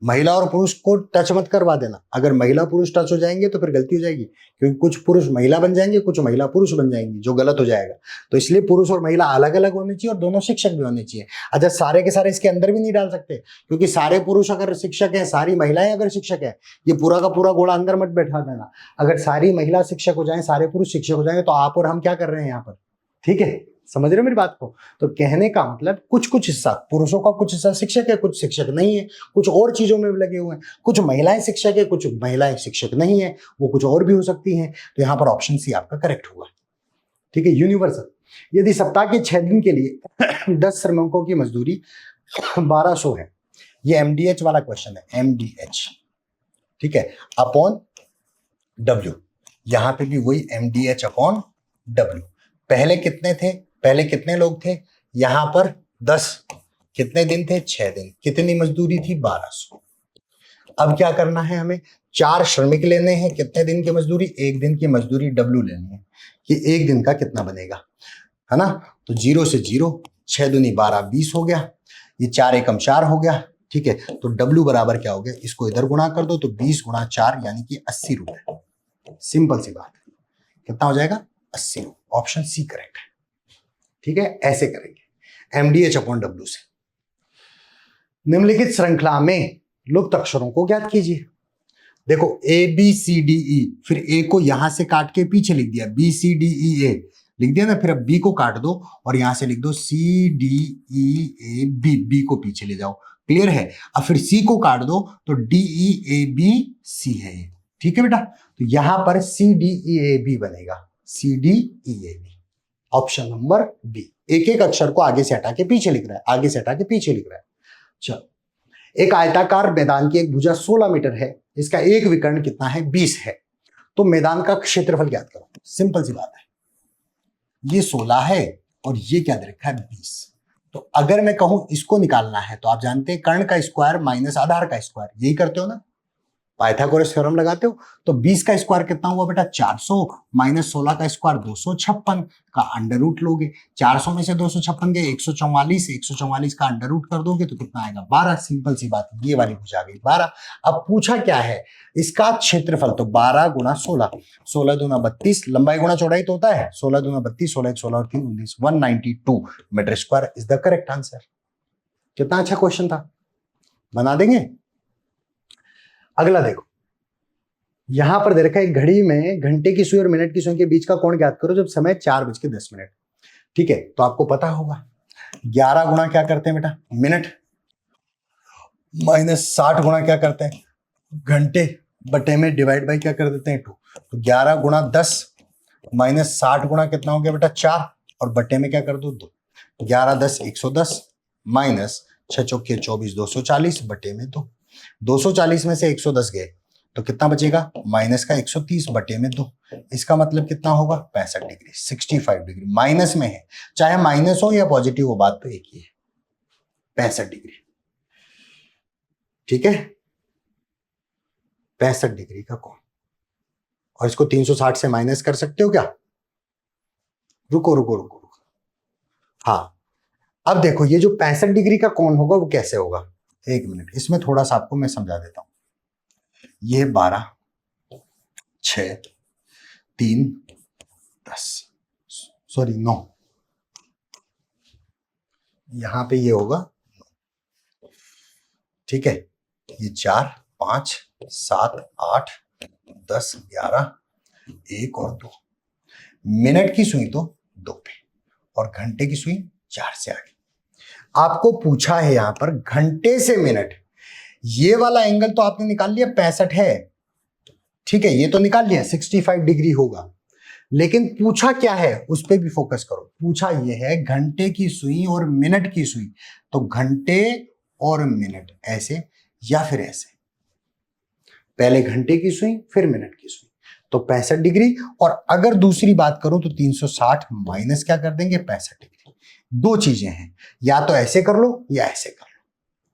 महिला और पुरुष को टच मत करवा देना। अगर महिला पुरुष टच हो जाएंगे तो फिर गलती हो जाएगी, क्योंकि कुछ पुरुष महिला बन जाएंगे, कुछ महिला पुरुष बन जाएंगी, जो गलत हो जाएगा। तो इसलिए पुरुष और महिला अलग अलग होने चाहिए, और दोनों शिक्षक भी होने चाहिए। अच्छा, सारे के सारे इसके अंदर भी नहीं डाल सकते, क्योंकि सारे पुरुष अगर शिक्षक है, सारी महिलाएं अगर शिक्षक है, ये पूरा का पूरा घोड़ा अंदर मत बैठा देना। अगर सारी महिला शिक्षक हो जाए, सारे पुरुष शिक्षक हो जाएंगे, तो आप और हम क्या कर रहे हैं यहाँ पर? ठीक है, समझ रहे हो मेरी बात को? तो कहने का मतलब, कुछ कुछ हिस्सा पुरुषों का, कुछ हिस्सा शिक्षक है, कुछ शिक्षक नहीं है, कुछ और चीजों में भी लगे हुए हैं, कुछ महिलाएं शिक्षक है, कुछ महिलाएं शिक्षक नहीं है, वो कुछ और भी हो सकती हैं। तो यहाँ पर ऑप्शन C आपका करेक्ट हुआ। ठीक है, यूनिवर्सल। यदि सप्ताह के 6 दिन के लिए 10 श्रमिकों की मजदूरी 1200 है, ये MDH वाला क्वेश्चन है, MDH। ठीक है, अपॉन W, यहां पे भी वही MDH अपॉन W। पहले कितने थे? पहले कितने लोग थे? यहां पर 10, कितने दिन थे? 6 दिन। कितनी मजदूरी थी? 1200। अब क्या करना है हमें? 4 श्रमिक लेने हैं, कितने दिन की मजदूरी? 1 दिन की मजदूरी W लेनी है, कि 1 दिन का कितना बनेगा, है ना? तो 0 से 0, 6 दूनी 12, 20 हो गया, ये 4 एकम 4 हो गया। ठीक है, तो W बराबर क्या हो गया? इसको इधर गुणा कर दो, तो 20 गुणा 4 यानी कि 80 रुपए। सिंपल सी बात है, कितना हो जाएगा? 80 रुपए। ऑप्शन C करेक्ट है। ठीक है, ऐसे करेंगे MDH अपॉन W से। निम्नलिखित श्रृंखला में लुप्त अक्षरों को ज्ञात कीजिए। देखो ABCDE, फिर A को यहां से काट के पीछे लिख दिया, BCDEA लिख दिया ना, फिर अब B को काट दो और यहां से लिख दो CDEAB, B को पीछे ले जाओ। क्लियर है? अब फिर C को काट दो तो DEABC है ये। ठीक है बेटा, तो यहां पर CDEAB बनेगा, CDEAB। Option number B। एक एक अक्षर को आगे से हटा के पीछे लिख रहा है, आगे से हटा के पीछे लिख रहा है। चलो, एक आयताकार मैदान की एक भुजा 16 मीटर है, इसका एक विकर्ण कितना है? 20 है। तो मैदान का क्षेत्रफल ज्ञात करो। सिंपल सी बात है, ये 16 है और ये क्या दे रखा है? 20। तो अगर मैं कहूं इसको निकालना है, तो आप जानते हैं कर्ण का स्क्वायर माइनस आधार का स्क्वायर, यही करते हो ना, पाइथागोरस थ्योरम लगाते हो। तो 20 का स्क्वायर कितना हुआ बेटा? 400, माइनस 16 का स्क्वायर 256 का अंडर रूट लोगे, 400 में से 256 गए 144, 144 का अंडर रूट कर दोगे तो कितना आएगा? 12। सिंपल सी बात, ये वाली भुजा आ गई 12। अब पूछा क्या है? इसका क्षेत्रफल, तो 12 गुणा 16, 16 दूना 32, लंबाई गुणा चौड़ाई तो होता है, 16 दूना 32, 16 16 और 3 19, 192 metre square is the correct answer. कितना अच्छा क्वेश्चन था, बना देंगे। अगला देखो, यहां पर दे रखा है, घड़ी में घंटे की सुई और मिनट की सुई के बीच का कोण ज्ञात करो जब समय 4:10। ठीक है, तो आपको पता होगा 11 गुणा क्या करते हैं बेटा, मिनट, माइनस 60 गुणा क्या करते हैं, घंटे, बटे में डिवाइड बाई क्या कर देते हैं 2। तो 11 गुणा 10 माइनस 60 गुणा कितना हो गया बेटा 4, और बटे में क्या कर दो 2। 11 10 110 माइनस 6 चौके 24 240 बटे में 2। 240 में से 110 गए तो कितना बचेगा, माइनस का 130 बटे में 2। इसका मतलब कितना होगा 65 डिग्री, 65 डिग्री माइनस में है, चाहे माइनस हो या पॉजिटिव हो बात तो एक ही है, 65 डिग्री। ठीक है, 65 डिग्री का कोण, और इसको 360 से माइनस कर सकते हो क्या, रुको रुको रुको रुको, हाँ अब देखो ये जो 65 डिग्री का कोण होगा वो कैसे होगा, एक मिनट इसमें थोड़ा सा आपको मैं समझा देता हूं। ये 12 6 3 10 सॉरी 9, यहां पे ये होगा, ठीक है, ये 4 5 7 8 10 11 1 और 2, मिनट की सुई तो 2 पे और घंटे की सुई 4 से आगे। आपको पूछा है यहां पर घंटे से मिनट, ये वाला एंगल तो आपने निकाल लिया 65 है, ठीक है, ये तो निकाल लिया 65 डिग्री होगा, लेकिन पूछा क्या है उस पर भी फोकस करो। पूछा ये है घंटे की सुई और मिनट की सुई, तो घंटे और मिनट ऐसे या फिर ऐसे, पहले घंटे की सुई फिर मिनट की सुई, तो 65 डिग्री, और अगर दूसरी बात करूं तो 360 माइनस क्या कर देंगे 65 डिग्री। दो चीजें हैं, या तो ऐसे कर लो या ऐसे कर लो,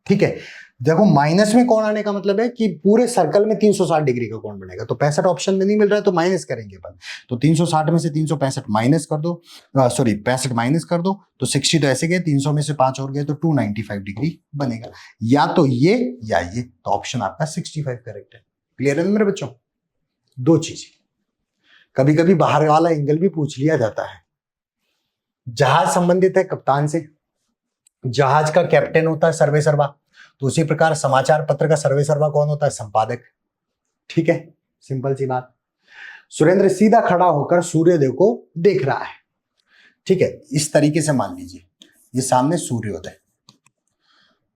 ठीक है। देखो माइनस में कौन आने का मतलब है कि पूरे सर्कल में 360 डिग्री का कोण बनेगा, तो 65 ऑप्शन में नहीं मिल रहा है तो माइनस करेंगे अपन, तो 360 में से 365 माइनस कर दो, सॉरी 65 माइनस कर दो, तो 60 तो ऐसे गए, 300 में से 5 और गए तो 295 डिग्री बनेगा, या तो ये या ये, तो ऑप्शन आपका 65 करेक्ट है। क्लियर है मेरे बच्चों, दो चीजें। कभी कभी बाहर वाला एंगल भी पूछ लिया जाता है। जहाज संबंधित है कप्तान से, जहाज का कैप्टन होता है सर्वे सर्वा, तो उसी प्रकार समाचार पत्र का सर्वे सर्वा कौन होता है, संपादक। ठीक है, सिंपल सी बात। सुरेंद्र सीधा खड़ा होकर सूर्योदय को देख रहा है, ठीक है, इस तरीके से मान लीजिए ये सामने सूर्योदय,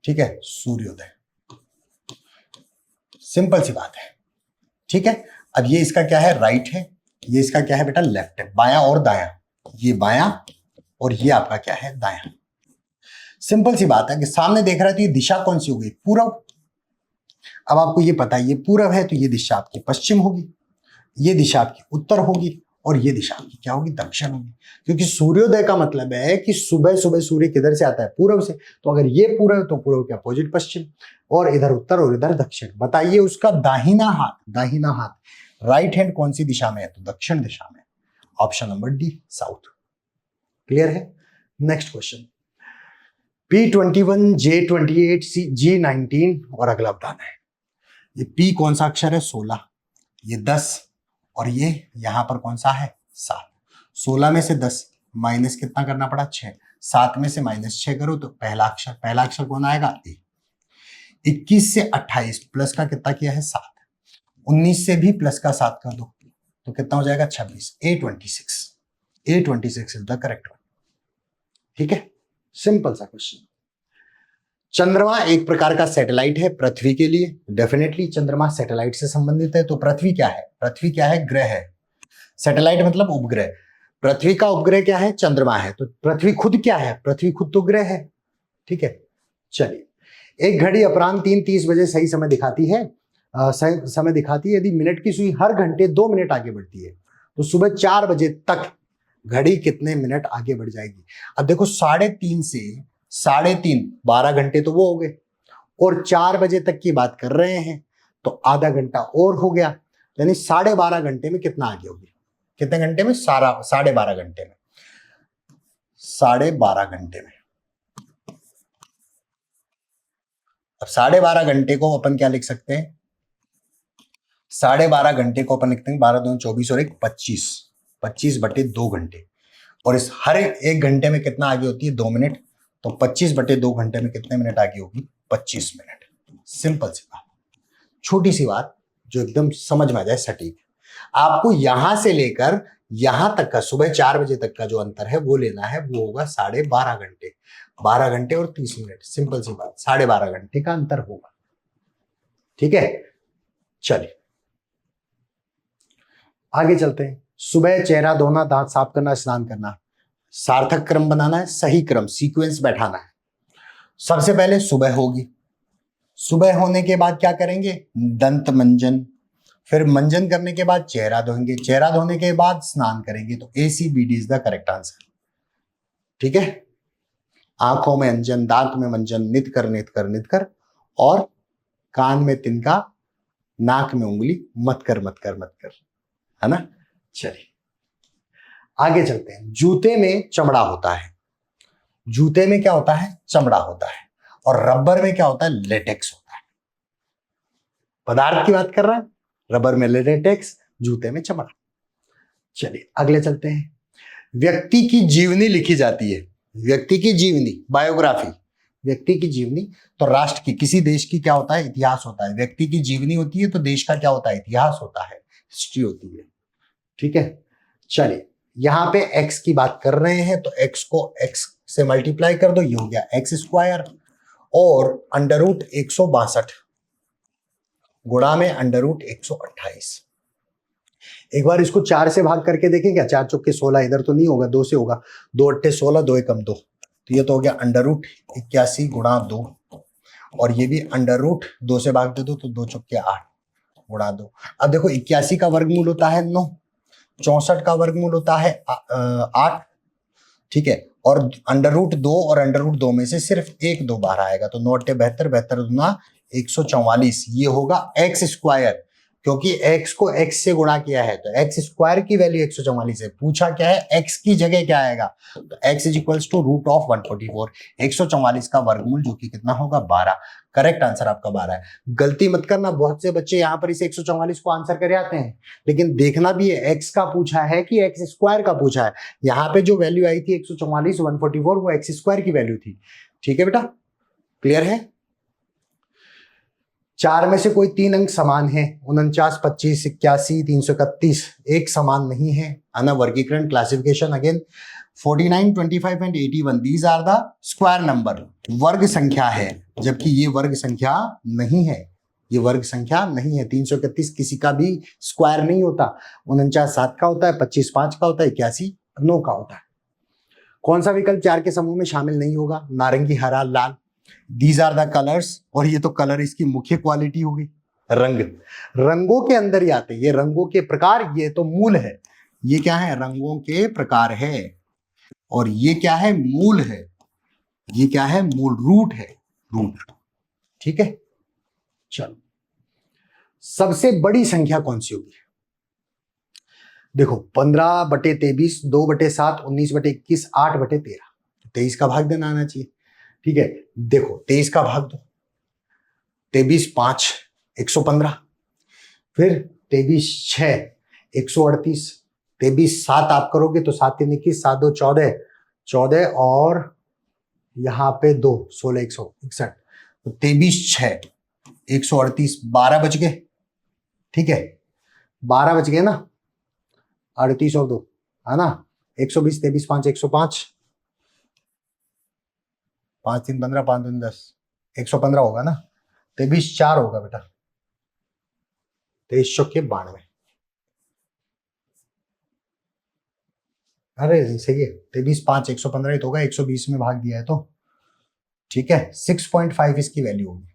ठीक है, सूर्योदय, सिंपल सी बात है, ठीक है। अब ये इसका क्या है, राइट है, ये इसका क्या है बेटा, लेफ्ट है, बायां और दायां, ये बायां और ये आपका क्या है, दायां। सिंपल सी बात है कि सामने देख रहा है तो ये दिशा कौन सी होगी, पूरब। अब आपको ये पता है ये पूरब है तो ये दिशा आपकी पश्चिम होगी, ये दिशा आपकी उत्तर होगी, और ये दिशा आपकी क्या होगी, दक्षिण होगी, क्योंकि सूर्योदय का मतलब है कि सुबह सुबह सूर्य किधर से आता है, पूरब से, तो अगर ये पूरब है तो पूरब के अपोजिट पश्चिम, और इधर उत्तर और इधर दक्षिण। बताइए उसका दाहिना हाथ राइट हैंड कौन सी दिशा में है, तो दक्षिण दिशा में, option number D south. Clear है। Next question, P21 J28 G19 और अगला बताना है। ये P कौन सा अक्षर है, 16, ये 10, और ये यहां पर कौन सा है, 7। 16 में से 10 माइनस कितना करना पड़ा, 6, 7 में से माइनस 6 करो तो पहला अक्षर कौन आएगा, ए। 21 से 28 प्लस का कितना किया है, 7, 19 से भी प्लस का 7 कर दो तो कितना हो जाएगा, 26, A26 is the correct one. ठीक है, सिंपल सा क्वेश्चन। चंद्रमा एक प्रकार का सैटेलाइट है पृथ्वी के लिए, डेफिनेटली चंद्रमा सैटेलाइट से संबंधित है, तो पृथ्वी क्या है, पृथ्वी क्या है, ग्रह है। सैटेलाइट मतलब उपग्रह, पृथ्वी का उपग्रह क्या है, चंद्रमा है, तो पृथ्वी खुद क्या है, पृथ्वी खुद तो ग्रह है। ठीक है, चलिए, एक घड़ी अपराह्न 3:30 बजे सही समय दिखाती है, समय दिखाती है। यदि मिनट की सुई हर घंटे 2 मिनट आगे बढ़ती है तो सुबह 4 बजे तक घड़ी कितने मिनट आगे बढ़ जाएगी। अब देखो 3:30 से 3:30 12 घंटे तो वो हो गए, और 4 बजे तक की बात कर रहे हैं तो आधा घंटा और हो गया, यानी 12.5 घंटे में कितना आगे होगी, कितने घंटे में, 12.5 घंटे में, 12.5 घंटे में। अब 12.5 घंटे को अपन क्या लिख सकते हैं, 12.5 घंटे को अपन लिखते हैं 12 दूनी 24 और 1 25, 25/2 घंटे, और इस हर एक घंटे में कितना आगे होती है, 2 मिनट, तो 25/2 घंटे में कितने मिनट आगे होगी, 25 मिनट। सिंपल सी बात, छोटी सी बात जो एकदम समझ में आ जाए सटीक। आपको यहां से लेकर यहां तक का सुबह 4 बजे तक का जो अंतर है वो लेना है, वो होगा 12.5 घंटे। 12 घंटे और 30 मिनट, सिंपल सी बात, 12.5 घंटे का अंतर होगा। ठीक है, चलिए आगे चलते हैं। सुबह चेहरा धोना, दांत साफ करना, स्नान करना, सार्थक क्रम बनाना है, सही क्रम सीक्वेंस बैठाना है। सबसे पहले सुबह होगी, सुबह होने के बाद क्या करेंगे, दंत मंजन, फिर मंजन करने के बाद चेहरा धोएंगे, चेहरा धोने के बाद स्नान करेंगे। तो ACBD is the correct answer. ठीक है, आंखों में अंजन, दांत में मंजन, नित कर, और कान में तिनका, नाक में उंगली, मत कर, है ना। चलिए आगे चलते हैं। जूते में चमड़ा होता है, जूते में क्या होता है, चमड़ा होता है, और रबर में क्या होता है, लेटेक्स होता है। पदार्थ की बात कर रहा है, रबर में लेटेक्स, जूते में चमड़ा। चलिए अगले चलते हैं। व्यक्ति की जीवनी लिखी जाती है, व्यक्ति की जीवनी, बायोग्राफी, व्यक्ति की जीवनी। तो राष्ट्र की, किसी देश की क्या होता है, इतिहास होता है। व्यक्ति की जीवनी होती है तो देश का क्या होता है, इतिहास होता है, हिस्ट्री होती है। ठीक है, चलिए यहां पे x की बात कर रहे हैं तो x को x से मल्टीप्लाई कर दो, ये हो गया x², और √162 गुणा में √128। एक बार इसको 4 से भाग करके देखें क्या, 4 चौके 16, इधर तो नहीं होगा, 2 से होगा, 2 8 16, 2 एकम 2, तो ये तो हो गया √81 गुणा 2, और ये भी √2 से भाग दे दो तो 2 चौके 8 गुणा 2। अब देखो 81 का वर्गमूल होता है 9, 64 का वर्गमूल होता है 8। ठीक है, और √2 और √2 में से सिर्फ 1 2 बाहर आएगा, तो 9 8 72, 72 दूना 144, ये होगा x², क्योंकि x को x से गुणा किया है तो x² की वैल्यू 144 है। पूछा क्या है, x की जगह क्या आएगा, तो x = √144, 144 का वर्गमूल जो कि कितना होगा, 12। करेक्ट आंसर आपका 12 है। गलती मत करना, बहुत से बच्चे यहाँ पर इस 144 को आंसर करे आते हैं, लेकिन देखना भी है x का पूछा है कि x² का पूछा है। यहाँ पे जो वैल्यू आई थी 144 144, वो x² की वैल्यू थी। ठीक है बेटा, क्लियर है। 4 में से कोई 3 अंक समान है, 49 25 81 331 एक समान नहीं है। अना वर्गीकरण, classification again 49 25 and 81 these are the square number, वर्ग संख्या है, जबकि ये वर्ग संख्या नहीं है, ये वर्ग संख्या नहीं है। 331 किसी का भी स्क्वायर नहीं होता, 49 7 का होता है, 25 5 का होता है, 81 9 का होता है। कौन सा विकल्प 4 के समूह में शामिल नहीं होगा, नारंगी, हरा, लाल। दीज आर द कलर्स, और ये तो कलर इसकी मुख्य क्वालिटी होगी, रंग, रंगों के अंदर ही आते, ये रंगों के प्रकार, ये तो मूल है। ये क्या है, रंगों के प्रकार है, और ये क्या है, मूल है, ये क्या है, मूल, रूट है, रूट। ठीक है, चलो सबसे बड़ी संख्या कौन सी होगी, देखो 15/23, 2/7, 19/21, 8/13, 23 का भाग देना आना चाहिए। ठीक है, देखो 23 का भाग दो, 23 5 115, फिर 23 6 138, 23 7 आप करोगे तो 7 3 21, 7 2 14, 14 और यहाँ पे 2 16 161, तो 23 6 138, 12 बच गए। ठीक है, 12 बच गए ना, 38 और 2 है ना, 120, 23 5 105, 5 3 15, 5 3 10, 115 होगा ना, 23 4 होगा बेटा, 23 चौके 92। अरे सही है, 23 5 115 तो होगा, 120 में भाग दिया है तो। ठीक है, 6.5 इसकी वैल्यू होगी,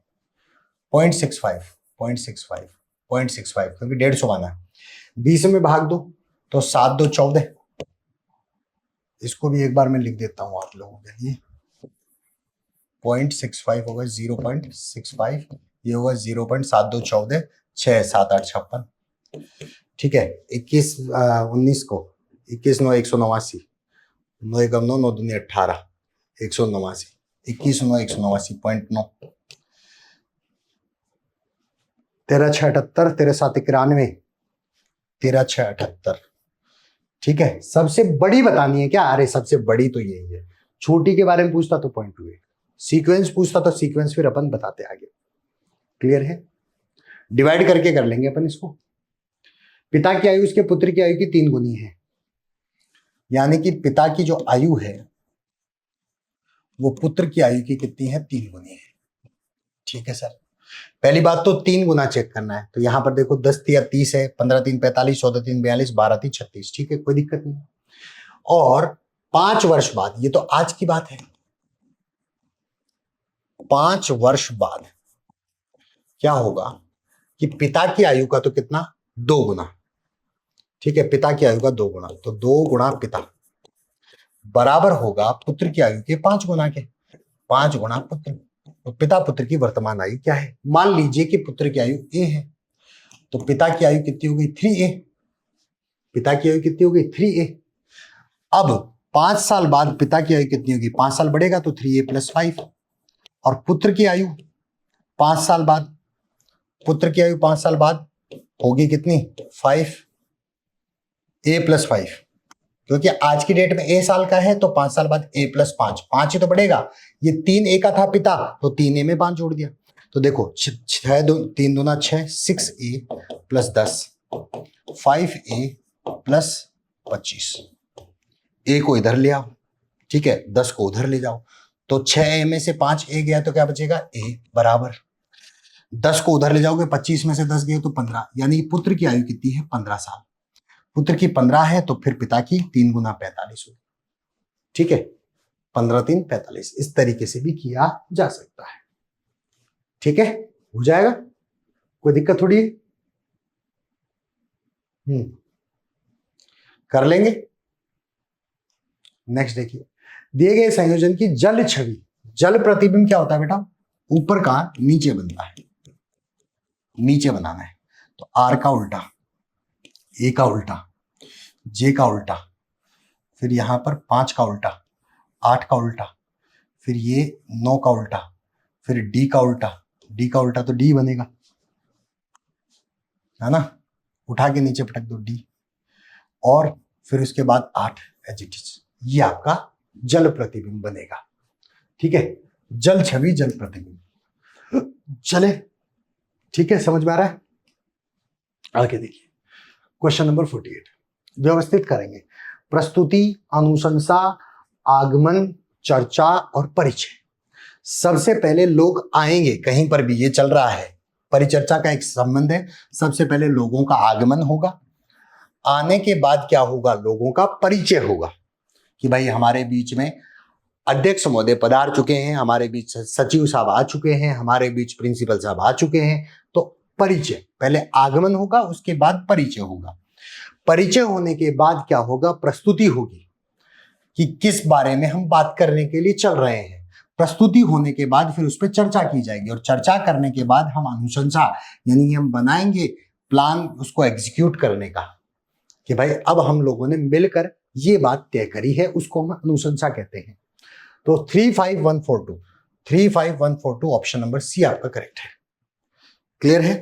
0.65 0.65 0.65, क्योंकि 150 आना है। 20 में भाग दो तो 7 2 14, इसको भी एक बार मैं लिख देता हूं आप लोगों के लिए, 0.65 होगा, 0.65, ये होगा 0.7 2 14, 6 7 8 56। ठीक है, 21 19 को 21 9 189, 9 1 9 9 दूनी 18, 189, 21 9 189, 0.9, 13 6 78, 13 7 91, 13 6 78। ठीक है, सबसे बड़ी बतानी है क्या, अरे सबसे बड़ी तो यही है, छोटी के बारे में पूछता तो 0.28, सीक्वेंस पूछता तो सीक्वेंस फिर अपन बताते आगे। क्लियर है, डिवाइड करके कर लेंगे अपन इसको। पिता की आयु उसके पुत्र की आयु की 3 गुनी है, यानी कि पिता की जो आयु है वो पुत्र की आयु की कितनी है, 3 गुनी है। ठीक है सर, पहली बात तो 3 गुना चेक करना है, तो यहां पर देखो 10 तिया 30 है, 15 3 45, 14 3 42, 12 3 36। ठीक है, कोई दिक्कत नहीं। और 5 वर्ष बाद, ये तो आज की बात है, 5 वर्ष बाद क्या होगा कि पिता की आयु का तो कितना, 2 गुना। ठीक है, पिता की आयु का 2 गुना, तो 2 गुणा पिता बराबर होगा पुत्र की आयु के 5 गुना के, 5 गुणा पुत्र। तो पिता पुत्र की वर्तमान आयु क्या है, मान लीजिए कि पुत्र की आयु ए है, तो पिता की आयु कितनी हो गई, 3a। पिता की आयु कितनी हो गई, 3a। अब 5 साल बाद पिता की आयु कितनी होगी, 5 साल बढ़ेगा तो 3a + 5। और पुत्र की आयु 5 साल बाद, पुत्र की आयु 5 साल बाद होगी कितनी, 5a + 5, क्योंकि आज की डेट में a साल का है तो 5 साल बाद a + 5, 5 ही तो बढ़ेगा। ये 3a का था पिता, तो 3a में 5 जोड़ दिया, तो देखो 3 दूना 6, 6a + 10, 5a + 25। a को इधर ले आओ, ठीक है, 10 को उधर ले जाओ, तो 6a में से 5a गया तो क्या बचेगा, a बराबर 10 को उधर ले जाओगे, 25 में से 10 गए तो 15, यानी पुत्र की आयु कितनी है, 15 साल। पुत्र की 15 है तो फिर पिता की 3 गुना 45 होगी। ठीक है, 15 3 45, इस तरीके से भी किया जा सकता है। ठीक है, हो जाएगा, कोई दिक्कत थोड़ी है। कर लेंगे। नेक्स्ट देखिए, दिए गए संयोजन की जल छवि, जल प्रतिबिंब क्या होता है बेटा, ऊपर का नीचे बनता है, नीचे बनाना है, तो आर का उल्टा, ए का उल्टा, जे का उल्टा, फिर यहां पर 5 का उल्टा, 8 का उल्टा, फिर ये 9 का उल्टा, फिर डी का उल्टा, डी का उल्टा तो डी बनेगा, है ना, उठा के नीचे पटक दो डी, और फिर उसके बाद 8 एजिटिस, ये आपका जल प्रतिबिंब बनेगा। ठीक है, जल छवि जल प्रतिबिंब, चले, ठीक है, समझ में आ रहा है। आगे देखिए, क्वेश्चन नंबर 48 व्यवस्थित करेंगे, प्रस्तुति, अनुशंसा, आगमन, चर्चा और परिचय। सबसे पहले लोग आएंगे, कहीं पर भी ये चल रहा है, परिचर्चा का एक संबंध है, सबसे पहले लोगों का आगमन होगा, आने के बाद क्या होगा, लोगों का परिचय होगा, कि भाई हमारे बीच में अध्यक्ष महोदय पधार चुके हैं, हमारे बीच सचिव साहब आ चुके हैं, हमारे बीच प्रिंसिपल साहब आ चुके हैं। तो परिचय, पहले आगमन होगा, उसके बाद परिचय होगा। परिचय होने के बाद क्या होगा, प्रस्तुति होगी, कि किस बारे में हम बात करने के लिए चल रहे हैं। प्रस्तुति होने के बाद फिर उस पर चर्चा की जाएगी, और चर्चा करने के बाद हम अनुशंसा, यानी हम बनाएंगे प्लान उसको एग्जीक्यूट करने का, कि भाई अब हम लोगों ने मिलकर ये बात तय करी है, उसको हम अनुशंसा कहते हैं। तो 35142, 35142 ऑप्शन नंबर सी आपका करेक्ट है। क्लियर है,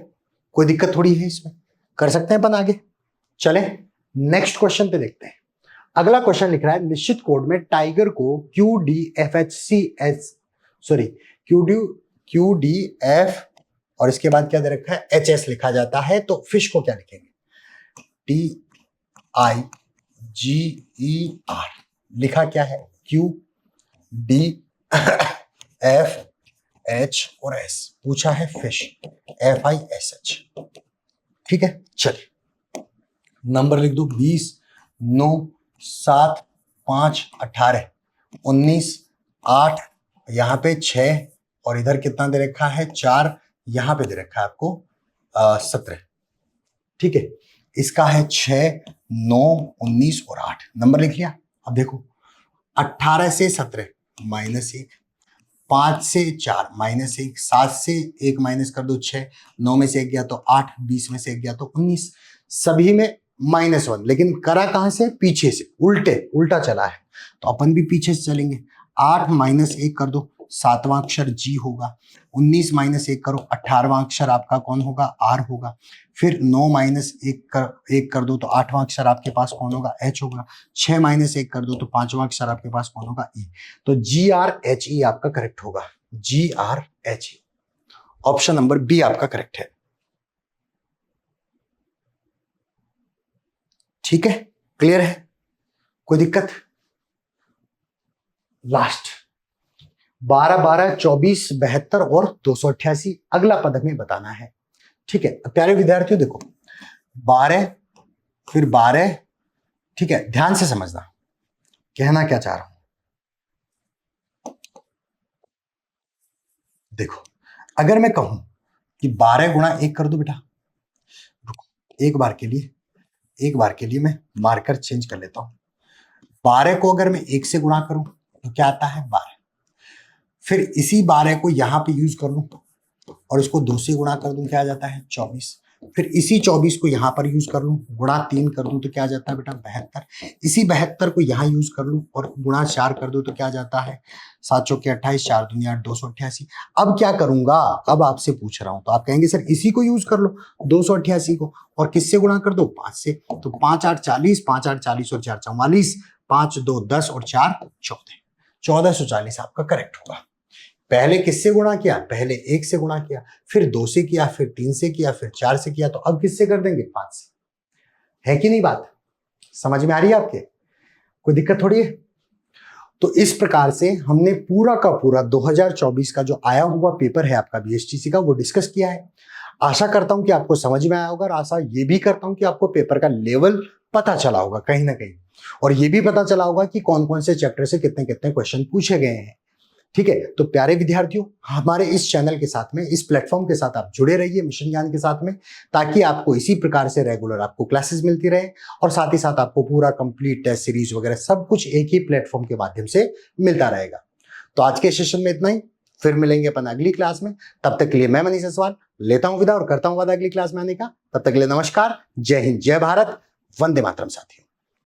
कोई दिक्कत थोड़ी है इसमें, कर सकते हैं अपन आगे। चले नेक्स्ट क्वेश्चन पे देखते हैं। अगला क्वेश्चन लिख रहा है, निश्चित कोड में टाइगर को QDF और इसके बाद क्या दे रखा है, HS लिखा जाता है, तो फिश को क्या लिखेंगे, TIGER, लिखा क्या है, QDFH और S, पूछा है फिश, FISH। ठीक है, चलिए नंबर लिख दो, 20 9 7 5 18 19 8, यहां पे 6 और इधर कितना दे रखा है, 4, यहां पे दे रखा है आपको 17। ठीक है, इसका है 6 9 19 और 8, नंबर लिख लिया। अब देखो 18 से 17 -1, 5 से 4 -1, 7 से 1 माइनस कर दो 6, 9 में से 1 गया तो 8, 20 में से 1 गया तो 19, सभी में -1, लेकिन करा कहां से, पीछे से, उल्टा चला है, तो अपन भी पीछे से चलेंगे। 8 -1 कर दो, 7वां अक्षर G होगा, 19 -1 करो, 18वां अक्षर आपका कौन होगा, R होगा, फिर 9 -1 कर दो तो 8वां अक्षर आपके पास कौन होगा, H होगा, 6 -1 कर दो तो 5वां अक्षर आपके पास कौन होगा, E। तो GRHE आपका करेक्ट होगा, GRHE, ऑप्शन नंबर बी आपका करेक्ट है। ठीक है, क्लियर है, कोई दिक्कत। लास्ट 12 12 24 72 और 288 अगला पद हमें बताना है। ठीक है प्यारे विद्यार्थियों, देखो 12 फिर 12, ठीक है ध्यान से समझना कहना क्या चाह रहा हूं। देखो अगर मैं कहूं कि 12 गुणा 1 कर दो बेटा, रुको एक बार के लिए मैं मार्कर चेंज कर लेता हूं। 12 को अगर मैं 1 से गुणा करूं तो क्या आता है 12, फिर इसी 12 को यहां पे यूज कर लूं और इसको 2 से गुणा कर दूं, क्या आ जाता है 24, फिर इसी 24 को यहां पर यूज कर लूं, गुणा 3 कर दूं तो क्या आ जाता है बेटा 72, इसी 72 को यहां यूज कर लूं और गुणा 4 कर दूं तो क्या आ जाता है 7 चौके 28, 4 दूनी 8, 288। अब क्या करूंगा, अब आपसे पूछ रहा हूं तो आप कहेंगे सर इसी को यूज कर लो 288 को और किससे गुणा कर दो 5 से, तो 5 8 40, 5 8 40 और 4 44, 5 2 10 और 4 14, 1440 आपका करेक्ट होगा। पहले किससे गुणा किया, पहले 1 से गुणा किया, फिर 2 से किया, फिर 3 से किया, फिर 4 से किया, तो अब किससे कर देंगे 5 से। है कि नहीं बात, समझ में आ रही है आपके, कोई दिक्कत थोड़ी है। तो इस प्रकार से हमने पूरा का पूरा 2024 का जो आया हुआ पेपर है आपका बीएसटीसी का वो डिस्कस किया है। आशा करता हूं कि आपको समझ में आया होगा और आशा ये भी करता हूं कि आपको पेपर का लेवल पता चला होगा कहीं ना कहीं, और ये भी पता चला होगा कि कौन कौन से चैप्टर से कितने कितने क्वेश्चन पूछे गए हैं। ठीक है, तो प्यारे विद्यार्थियों हमारे इस चैनल के साथ में, इस प्लेटफॉर्म के साथ आप जुड़े रहिए मिशन ज्ञान के साथ में, ताकि आपको इसी प्रकार से रेगुलर आपको क्लासेस मिलती रहे और साथ ही साथ आपको पूरा कंप्लीट टेस्ट सीरीज वगैरह सब कुछ एक ही प्लेटफॉर्म के माध्यम से मिलता रहेगा। तो आज के सेशन में इतना ही, फिर मिलेंगे अपन अगली क्लास में। तब तक के लिए मैं मनीष जायसवाल लेता हूं विदा और करता हूं वादा अगली क्लास में आने का। तब तक के लिए नमस्कार, जय हिंद, जय भारत, वंदे मातरम साथियों।